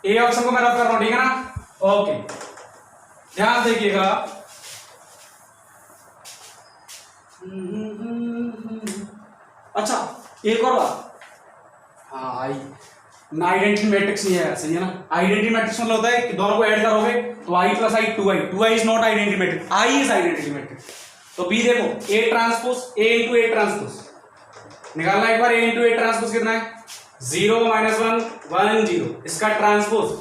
ए ऑप्शन को मैं रफ कर रहा हूँ, ठीक है ना, ओके, ध्यान देखिएगा। अच्छा एक और बात, हाँ आई ना, आइडेंटिटी मैट्रिक्स नहीं है, सही है ना। आइडेंटिटी मैट्रिक्स मतलब होता है कि दोनों को ऐड करोगे तो I plus I 2i is not identity matrix, I is identity matrix. तो बी देखो, A transpose A into A transpose निकालना एक बार, ए इंटू ए ट्रांसपोज कितना है, 0 -1 1 0, इसका ट्रांसपोज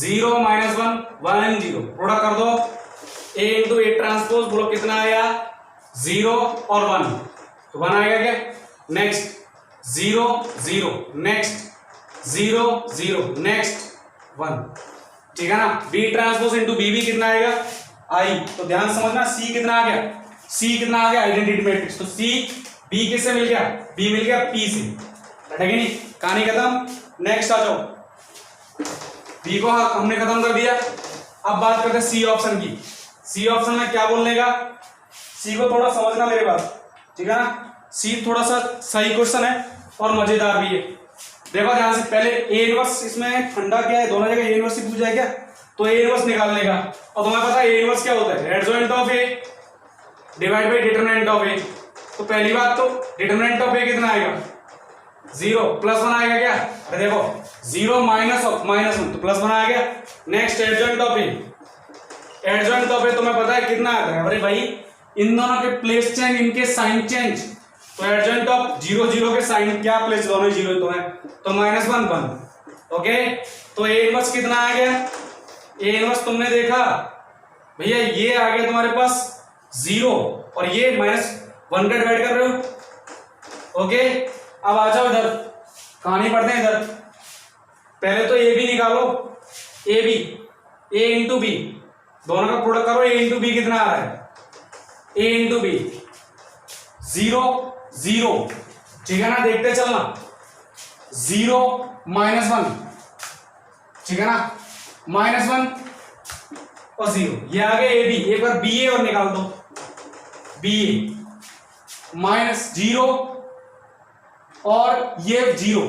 0 -1 1 0, प्रोडक्ट कर दो, ए इंटू ए ट्रांसपोज बोलो कितना आया, 0 और 1, तो 1 आएगा क्या, नेक्स्ट 0 0, नेक्स्ट 0 0, नेक्स्ट 1, ठीक है ना। बी ट्रांसपोज इंटू बी भी कितना आएगा, आई। तो ध्यान समझना, सी कितना आ गया, सी कितना आ गया, आइडेंटिटी मैट्रिक्स। तो सी बी किससे मिल गया, बी मिल गया पी से, है कि नहीं, कहानी खत्म। नेक्स्ट आ जाओ, बी को हमने खत्म कर दिया। अब बात करते हैं सी ऑप्शन की। सी ऑप्शन में क्या बोलने का, सी को थोड़ा समझना मेरे बात, ठीक है ना। सी थोड़ा सा सही क्वेश्चन है और मजेदार भी है। देखो ध्यान से, पहले ए इनवर्स, इसमें फंडा क्या है, दोनों जगह ए इनवर्स ही पूछ जाए क्या, तो ए इनवर्स निकालने का। और तुम्हें पता है ए इनवर्स क्या होता है, adjoint of A divide by determinant of A, तो पहली बात तो डिटरमिनेंट ऑफ ए कितना आएगा 0, +1 आएगा क्या? अरे देखो 0 -1 तो +1 आ गया। Next adjoint of A, adjoint of A तुम्हें पता है कितना आता है? अरे भाई इन दोनों के प्लेस चेंज, इनके साइन चेंज, तो एडजॉइंट ऑफ 0 0 के साइन क्या प्लेस, दोनों 0 तो है, तो -1 1। ओके, तो ए इनवर्स कितना आ गया? ए इनवर्स तुमने देखा भैया ये आ गया तुम्हारे पास 0 और ये -1 का डिवाइड कर रहे हो। ओके, अब आ जाओ इधर, कहानी पढ़ते हैं इधर। पहले तो ए बी निकालो, a b, a into b, दोनों का प्रोडक्ट करो, ए इंटू बी कितना आ रहा है? ए इंटू बी 0 0, ठीक है ना, देखते चलना 0 -1, ठीक है ना, -1 और 0, ये आ गया ए बी। एक बार बी ए और निकाल दो, बी ए -0 और ये 0,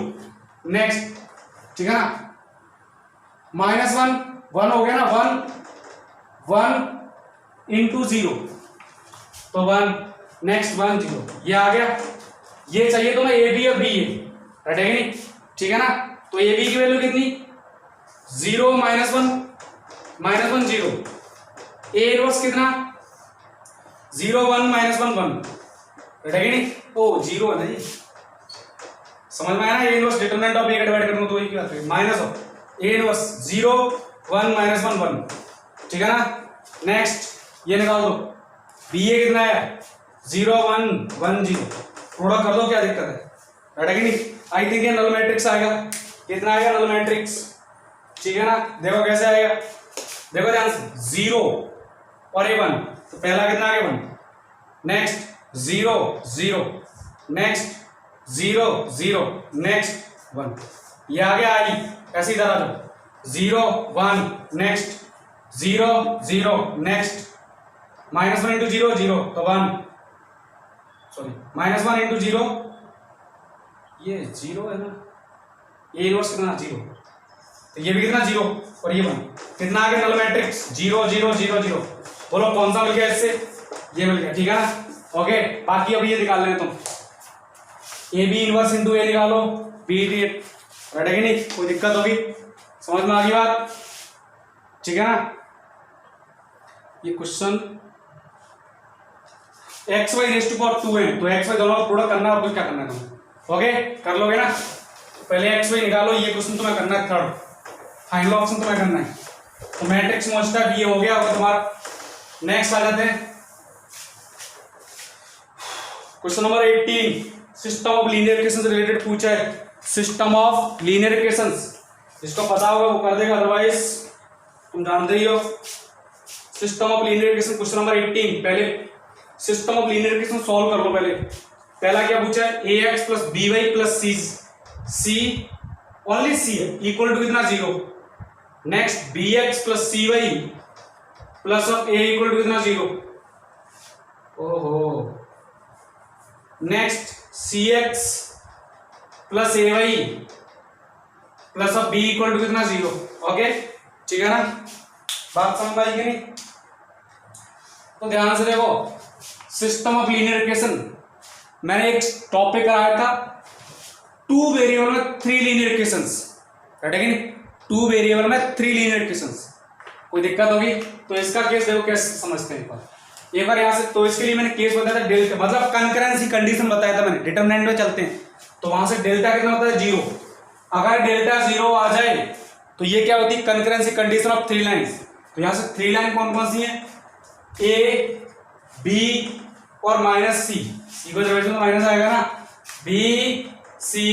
नेक्स्ट, ठीक है ना, -1 1 हो गया ना, 1 इंटू 0 तो 1, नेक्स्ट 1 0, ये आ गया। ये चाहिए तुम्हें ए बी और बी ए, राइट है कि नहीं? ठीक है ना, तो ए बी की वैल्यू कितनी 0 -1 0, ए इनवर्स कितना 0 1 -1 1, राइट है कि नहीं? ओ 0 है ना, ये समझ में आया ना? A inverse determinant of A का डिवाइड करना, तो वही क्या है माइनस ऑफ ए इनवर्स 0 1 -1 1, ठीक है ना। नेक्स्ट ये निकाल दो, बी ए कितना है 0 1 1 0, प्रोडक्ट कर दो, क्या दिक्कत है, राइट है कि नहीं? आई थिंक ये नल मैट्रिक्स आएगा, कितना आएगा नल मैट्रिक्स, ठीक है ना। देखो कैसे आएगा, देखो ध्यान से 0 और ये 1, तो पहला कितना आ गया 1, नेक्स्ट 0 0, नेक्स्ट 0 0, नेक्स्ट 1, ये आ गया आई। ऐसे इधर आ जाओ 0 1, नेक्स्ट 0 0, नेक्स्ट -1 इंटू 0 0, तो 1, सॉरी -1 इंटू 0, ये 0 है ना, ए इनवर्स कितना 0, तो ये भी कितना 0 और ये 1, कितना आ गया नल मैट्रिक्स 0 0 0 0। बोलो कौन सा मिल गया इससे, ये मिल गया, ठीक है ना। ओके, बाकी अभी ये निकाल लेना तुम, ए बी इनवर्स इंटू ए निकालो, बी डी, राइट है कि नहीं? कोई दिक्कत होगी, समझ में आ गई बात, ठीक है ना। ये question x y raised to power 2n, तो एक्स वाई दोनों का प्रोडक्ट करना है और कुछ क्या करना है तुम्हें। ओके, कर लोगे ना, पहले एक्स वाई निकालो, ये क्वेश्चन तुम्हें करना है, थर्ड फाइनल ऑप्शन तुम्हें करना है। तो मैट्रिक्स मोस्ट ये हो गया होगा तुम्हारा। नेक्स्ट आ जाते हैं question number 18, system of linear equations related पूछा है, सिस्टम ऑफ लीनियर इक्वेशंस, जिसको पता होगा वो कर देगा, अदरवाइज तुम जानते ही हो। System of linear equation question number 18, पहले system of linear equation solve कर लो। पहला क्या पूछा है, ax plus B Y plus C only C है इक्वल टू कितना 0, next bx plus C Y plus of a equal to कितना 0, ओहो, next cx plus A Y plus of b equal to कितना 0। ओके, ठीक है ना, बात समझ आई कि नहीं? तो ध्यान से देखो, सिस्टम ऑफ लीनियर इक्वेशन मैंने एक टॉपिक कराया था, 2 वेरिएबल में 3 लीनियर इक्वेशंस, राइट है कि नहीं? 2 वेरिएबल में 3 लीनियर इक्वेशंस, कोई दिक्कत होगी? तो इसका केस देखो कैसे समझते हैं एक बार यहाँ से। तो इसके लिए मैंने केस बताया था डेल्टा, मतलब कंकरेंसी कंडीशन बताया था मैंने, डिटरमिनेंट में चलते हैं तो वहां से डेल्टा कितना होता है 0। अगर डेल्टा 0 आ जाए तो ये क्या होती है, कंकरेंसी कंडीशन ऑफ 3 लाइन्स। तो यहाँ से 3 लाइन कौन कौन सी है, ए बी और माइनस सी को जरूरत में माइनस आएगा ना, B c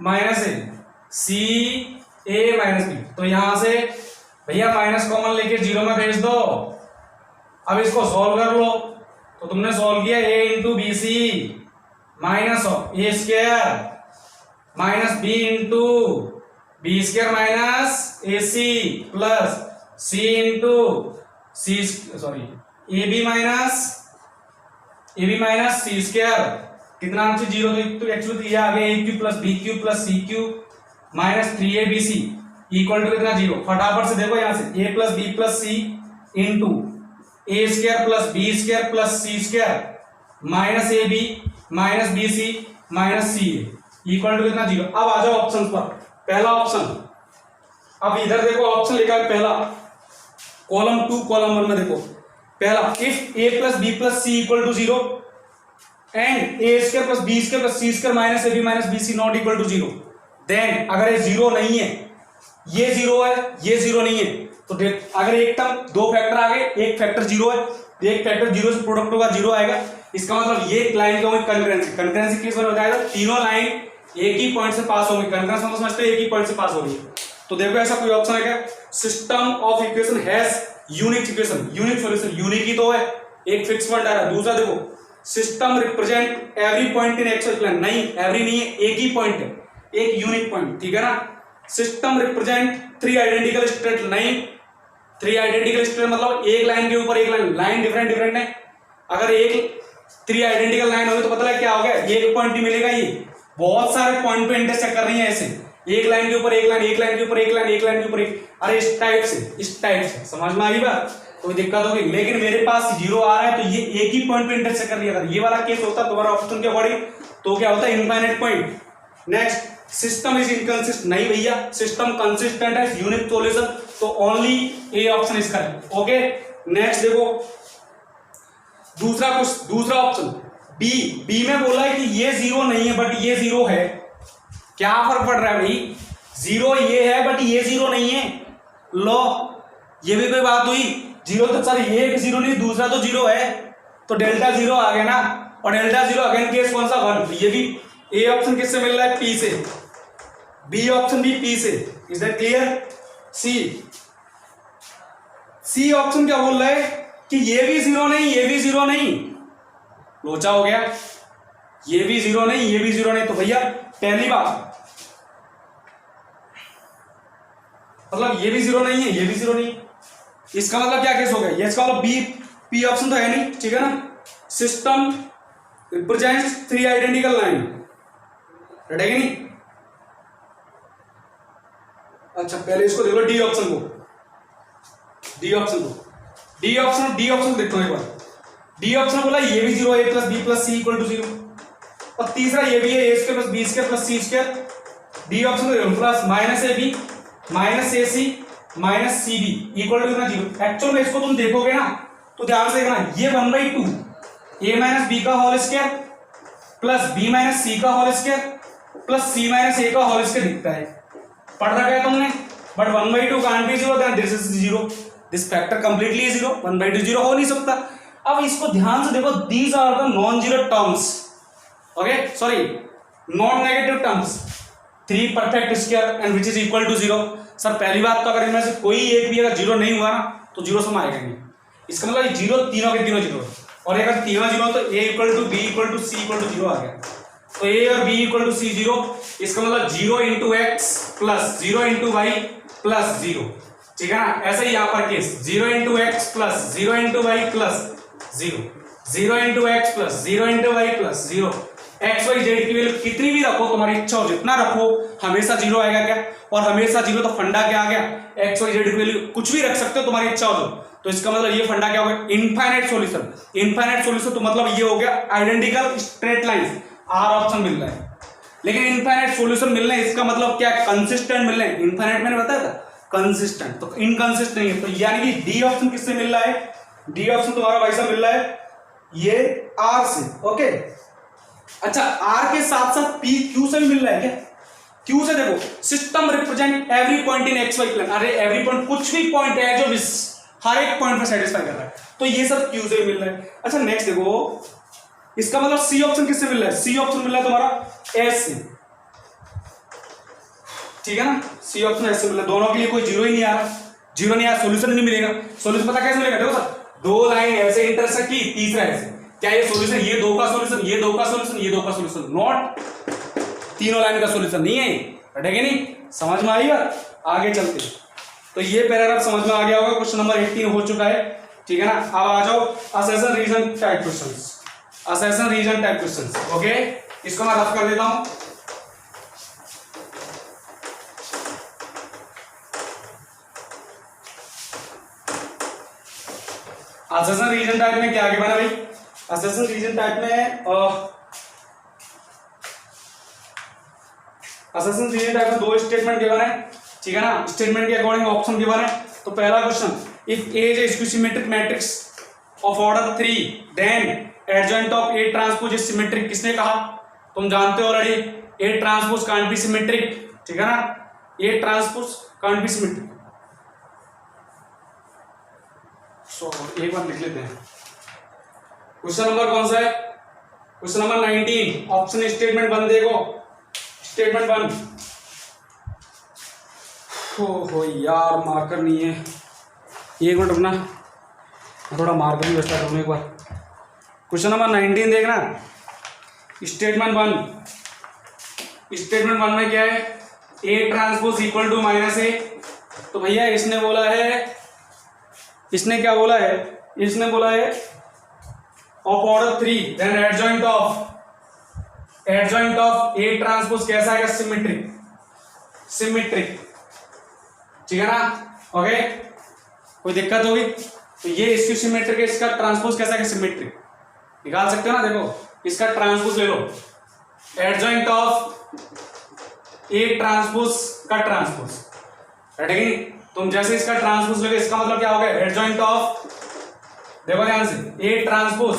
minus a, C A minus B. तो यहां से भैया माइनस कॉमन लेके 0 में भेज दो। अब इसको सॉल्व कर लो, तो तुमने सॉल्व किया a into b c minus of A square minus b into b square minus a c plus c into c, sorry a b minus c square, कितना आंसर 0, तो एक्चुअली ये आ गया a cube plus b cube plus c cube minus 3abc equal to कितना 0। फटाफट से देखो यहां से a plus b plus c into a square plus b square plus c square minus a b minus b c minus c a equal to कितना 0। अब आ जाओ ऑप्शन पर। पहला ऑप्शन, अब इधर देखो ऑप्शन लिखा है पहला, कॉलम 2 कॉलम 1 में देखो पहला, if a plus b plus c equal to 0 and a square plus b square plus c square minus a b minus b c not equal to 0, then अगर ये 0 नहीं है, ये 0 है, ये 0 नहीं है, तो अगर एक टर्म दो फैक्टर आ गए, एक फैक्टर 0 है, एक फैक्टर 0 से प्रोडक्ट होगा 0 आएगा, इसका मतलब ये लाइन क्या होगी कंकरेंसी। कंकरेंसी किस में हो जाएगा, तीनों लाइन एक ही पॉइंट से पास होंगी। कंकरेंसी मतलब समझते हैं एक ही पॉइंट से पास हो रही है। तो देखो ऐसा कोई ऑप्शन है क्या, system of equation has unique equation, unique solution, unique ही तो है, एक फिक्स पॉइंट आ रहा है। दूसरा देखो system represent every point in x y plane, नहीं एवरी नहीं है, एक ही पॉइंट है, एक यूनिक पॉइंट, ठीक है ना। सिस्टम रिप्रेजेंट 3 आइडेंटिकल स्ट्रेट, नहीं 3 आइडेंटिकल स्ट्रेट मतलब एक लाइन के ऊपर एक लाइन, लाइन डिफरेंट डिफरेंट है। अगर एक 3 आइडेंटिकल लाइन होगी तो पता है क्या हो गया, एक पॉइंट ही मिलेगा, ये बहुत सारे पॉइंट पे इंटरसेक्ट कर रही है ऐसे, एक लाइन के ऊपर एक लाइन, एक लाइन के ऊपर एक लाइन, एक लाइन के ऊपर एक, अरे इस टाइप से समझ में आई बात, कोई दिक्कत होगी। लेकिन मेरे पास 0 आ रहा है तो ये एक ही पॉइंट पे इंटरसेक्ट कर रही है। अगर ये वाला केस होता तुम्हारा ऑप्शन के अकॉर्डिंग तो क्या होता है, infinite point. Next, system is inconsistent, नहीं भैया सिस्टम कंसिस्टेंट है, यूनिक सॉल्यूशन, तो only A option is correct. Okay next देखो दूसरा ऑप्शन बी में बोला है कि ये 0 नहीं है बट ये 0 है। क्या फर्क पड़ रहा है भाई, 0 ये है बट ये 0 नहीं है, लो ये भी कोई बात हुई। 0 तो सर ये 0 नहीं, दूसरा तो 0 है, तो डेल्टा 0 आ गया ना, और डेल्टा 0 अगेन केस कौन सा 1। ये भी ए ऑप्शन किससे मिल रहा है, पी से, बी ऑप्शन भी पी से, is that clear. C option क्या बोल रहा है कि ये भी 0 नहीं, ये भी 0 नहीं, लोचा हो गया, ये भी 0 नहीं, ये भी 0 नहीं, तो भैया पहली बात मतलब ये भी 0 नहीं है, ये भी 0 नहीं, इसका मतलब क्या केस हो गया, ये इसका मतलब बी पी ऑप्शन तो है नहीं, ठीक है ना। सिस्टम रिप्रेजेंट्स 3 आइडेंटिकल लाइन, रहेगी नहीं। अच्छा पहले इसको देखो डी ऑप्शन को, डी ऑप्शन देखो एक बार। डी ऑप्शन बोला ये भी 0, a plus b plus c equal to 0, और तीसरा ये भी है a square plus b square plus c square. D option plus minus a b minus a c minus c b equal to कितना 0। Actual में इसको तुम देखोगे ना तो ध्यान से देखना, ये 1/2 ए माइनस बी का whole square plus b minus c का whole square plus c minus a का होल स्क्वायर दिखता है, पढ़ रखा है तुमने। But 1/2 can't be 0, then this is 0, this factor completely 0, 1/2 0 हो नहीं सकता। अब इसको ध्यान से देखो, these are the non zero terms, okay sorry non negative terms, 3 perfect square and which is equal to 0। Sir पहली बात तो अगर इनमें से कोई एक भी अगर 0 नहीं हुआ ना तो 0 सम आएगा नहीं, इसका मतलब 0 तीनों के तीनों 0, और अगर तीनों 0 तो a equal to b equal to c equal to 0 आ गया, तो a और b इक्वल टू सी 0, इसका मतलब 0 into x plus 0 into y plus 0, ठीक है ना। ऐसे ही यहाँ पर case 0 into x plus 0 into y plus 0, 0 into x plus 0 into y plus 0, x y z की वैल्यू कितनी भी रखो, तुम्हारी इच्छा हो जितना रखो, हमेशा 0 आएगा क्या, और हमेशा 0 तो फंडा क्या आ गया, एक्स वाई जेड की वैल्यू कुछ भी रख सकते हो तुम्हारी इच्छा हो तो इसका मतलब ये फंडा क्या हो गया, इनफाइनाइट सॉल्यूशन। इनफाइनाइट सॉल्यूशन तो मतलब ये हो गया identical straight lines, or option मिल रहा है। लेकिन इनफाइनाइट सॉल्यूशन मिल रहे हैं इसका मतलब क्या, कंसिस्टेंट मिल रहे हैं। इनफाइनाइट मैंने बताया था कंसिस्टेंट, तो इनकंसिस्टेंट नहीं है, तो यानी कि डी ऑप्शन किससे मिल रहा है, डी ऑप्शन तुम्हारा भाई साहब मिल रहा है ये आर से, ओके। अच्छा आर के साथ साथ पी क्यू से भी मिल रहा है क्या, क्यू से देखो system represent every point in x y plane, अरे एवरी पॉइंट कुछ भी पॉइंट है जो हर एक पॉइंट पर सेटिस्फाई कर रहा है, तो ये सब क्यू से मिल रहा है। अच्छा नेक्स्ट देखो, इसका मतलब सी ऑप्शन किससे मिल रहा है, सी ऑप्शन मिल रहा है तुम्हारा एस से, ठीक है ना, सी ऑप्शन एस से मिल रहा है। दोनों के लिए कोई 0 ही नहीं आ रहा, 0 नहीं आया, सोल्यूशन नहीं मिलेगा। सोल्यूशन पता कैसे मिलेगा, देखो सर 2 लाइन ऐसे इंटरसेक्ट की, तीसरा ऐसे, क्या ये सोल्यूशन, ये 2 का सोल्यूशन, ये 2 का सोल्यूशन, ये 2 का सोल्यूशन, नॉट तीनों लाइन का सोल्यूशन नहीं है, बैठेगा नहीं। समझ में आई बात, आगे चलते। तो ये पैराग्राफ समझ में आ गया होगा, क्वेश्चन नंबर 18 हो चुका है, ठीक है ना। अब आ जाओ assertion reason type questions, assertion reason type questions, okay. इसको मैं रफ कर देता हूं। असेशन रीजन टाइप में क्या आगे बना भाई, असेसन रीजन टाइप में असेसन रीजन टाइप में दो स्टेटमेंट गिवन है, ठीक है ना। स्टेटमेंट के अकॉर्डिंग ऑप्शन गिवन है। तो पहला question, if A is a skew matrix of order 3 then adjoint of a transpose is symmetric. किसने कहा? तुम जानते हो already, a transpose can't be symmetric, ठीक है ना। A transpose can't be symmetric. So एक बार लिख लेते हैं। क्वेश्चन नंबर कौन सा है? क्वेश्चन नंबर 19, ऑप्शन स्टेटमेंट 1 देखो। स्टेटमेंट 1, हो यार मार्कर नहीं है, एक मिनट रुकना, थोड़ा मार्कर भी व्यवस्था करूँ एक बार। क्वेश्चन नंबर 19 देखना, स्टेटमेंट 1। स्टेटमेंट 1 में क्या है? A transpose equal to minus a. तो भैया इसने बोला है, इसने क्या बोला है? इसने बोला है of order 3 then adjoint of a transpose कैसा आएगा? सिमेट्रिक, सिमेट्रिक, ठीक है ना। ओके, कोई दिक्कत होगी? तो ये इसकी सिमेट्रिक है, इसका ट्रांसपोज कैसा है? सिमेट्रिक। निकाल सकते हो ना, देखो इसका ट्रांसपोज ले लो, एडजॉइंट ऑफ ए ट्रांसपोज का ट्रांसपोज, राइट। तुम जैसे इसका ट्रांसपोज लोगे, इसका मतलब क्या हो गया? एडजॉइंट ऑफ, देखो ध्यान से, ए ट्रांसपोज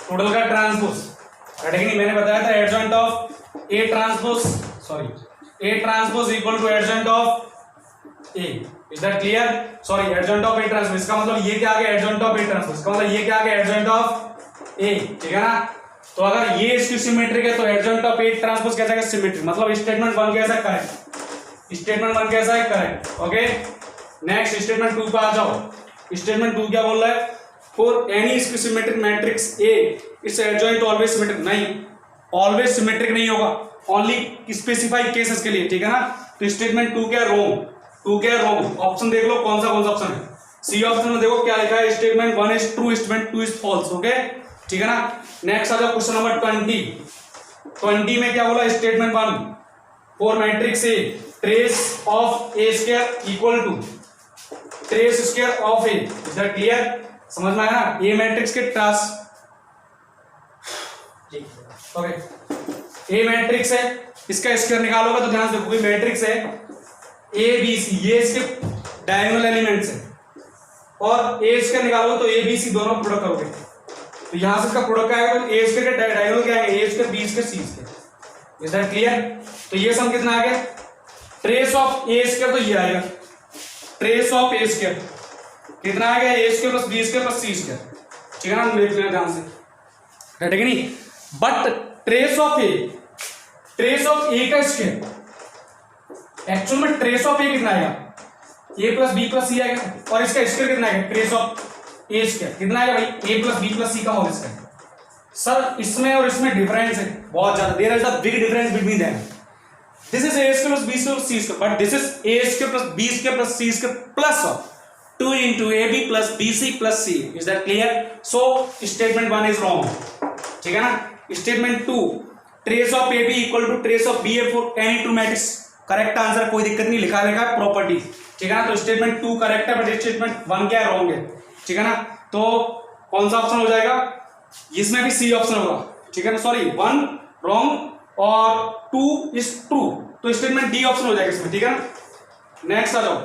टोटल का ट्रांसपोज, राइट। मैंने बताया था adjoint of a transpose, sorry, a transpose equal to adjoint of a. Is that clear? Sorry, adjoint of a transpose, इसका मतलब ये क्या आ गया? एडजॉइंट ऑफ ए ट्रांसपोज, इसका मतलब ये क्या आ गया? एडजॉइंट ऑफ ए, ठीक है ना। तो अगर ये इसकी सिमेट्रिक है तो एडजॉइंट ऑफ ए ट्रांसपोज कैसा है? सिमेट्रिक। मतलब स्टेटमेंट 1 कैसा है? करेक्ट। स्टेटमेंट 1 कैसा है? करेक्ट। ओके, नेक्स्ट स्टेटमेंट 2 पे आ जाओ। स्टेटमेंट 2 क्या बोल रहा है? For any symmetric matrix A it's adjoint always symmetric. नहीं, ऑलवेज सिमेट्रिक नहीं होगा, ओनली स्पेसिफाइड केसेस के लिए, ठीक है ना। तो स्टेटमेंट 2 क्या? रोंग। 2 क्या? रोंग। ऑप्शन देख लो कौन सा ऑप्शन है। सी ऑप्शन में देखो क्या लिखा है? Statement 1 is true, statement 2 is false. Okay, ठीक है ना। नेक्स्ट आ जाओ क्वेश्चन नंबर 20 में क्या बोला? Statement 1 for matrix a trace of A square equal to trace square of a. Is that clear? समझ में आया ना? ए मैट्रिक्स के ट्रांस, ओके, ए मैट्रिक्स है, इसका स्क्वायर निकालोगे तो ध्यान से देखो, मैट्रिक्स है ए बी सी, ये इसके डायगोनल एलिमेंट्स है, और ए स्क्वायर निकालोगे तो ए बी सी दोनों प्रोडक्ट करोगे, तो यहां से इसका प्रोडक्ट आएगा तो ए स्क्वायर के डायगोनल क्या आएंगे? A square, B square, c square. Is that clear? तो ये सम कितना आ गया? ट्रेस ऑफ ए स्क्वायर, तो ये आएगा ट्रेस ऑफ ए स्क्वायर कितना आ गया? A square plus b square plus c square, ठीक है ना। देख लेना ध्यान से, राइट है कि नहीं। बट ट्रेस ऑफ ए का स्क्वायर, एक्चुअल में ट्रेस ऑफ ए कितना आएगा? ए प्लस बी प्लस सी आएगा, और इसका स्क्वायर कितना आएगा? ट्रेस ऑफ ए स्क्वायर कितना आएगा भाई? ए प्लस बी प्लस सी का होल स्क्वायर। सर इसमें और इसमें डिफरेंस है बहुत ज्यादा, there is a big difference between them. This is a square plus b square plus c square, but this is a square plus b square plus c square plus 2 into ab plus bc plus c. Is that clear? So statement 1 is wrong, ठीक है ना। Statement 2 trace of ab equal to trace of ba for any two matrix, correct answer, कोई दिक्कत नहीं, लिखा है property, ठीक है ना। तो स्टेटमेंट 2 करेक्ट है, बट स्टेटमेंट 1 क्या है? रॉन्ग है, ठीक है ना। तो कौन सा ऑप्शन हो जाएगा? इसमें भी सी ऑप्शन होगा, ठीक है ना। सॉरी, 1 रॉन्ग और 2 इज ट्रू, तो स्टेटमेंट डी ऑप्शन हो जाएगा इसमें, ठीक है ना। नेक्स्ट आ जाओ,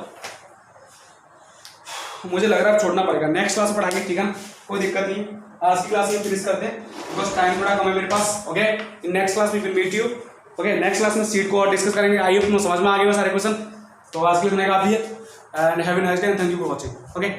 मुझे लग रहा है छोड़ना पड़ेगा, नेक्स्ट क्लास पढ़ाएंगे, ठीक है ना, कोई दिक्कत नहीं। आज की क्लास में फिनिश करते हैं, बिकॉज टाइम थोड़ा कम है मेरे पास। ओके, इन नेक्स्ट क्लास में फिर meet you. Okay, next class में सीट को और डिस्कस करेंगे। आई होप समझ में आ गए सारे क्वेश्चन। तो आज के लिए काफी है, and have a nice day and thank you for watching. Okay.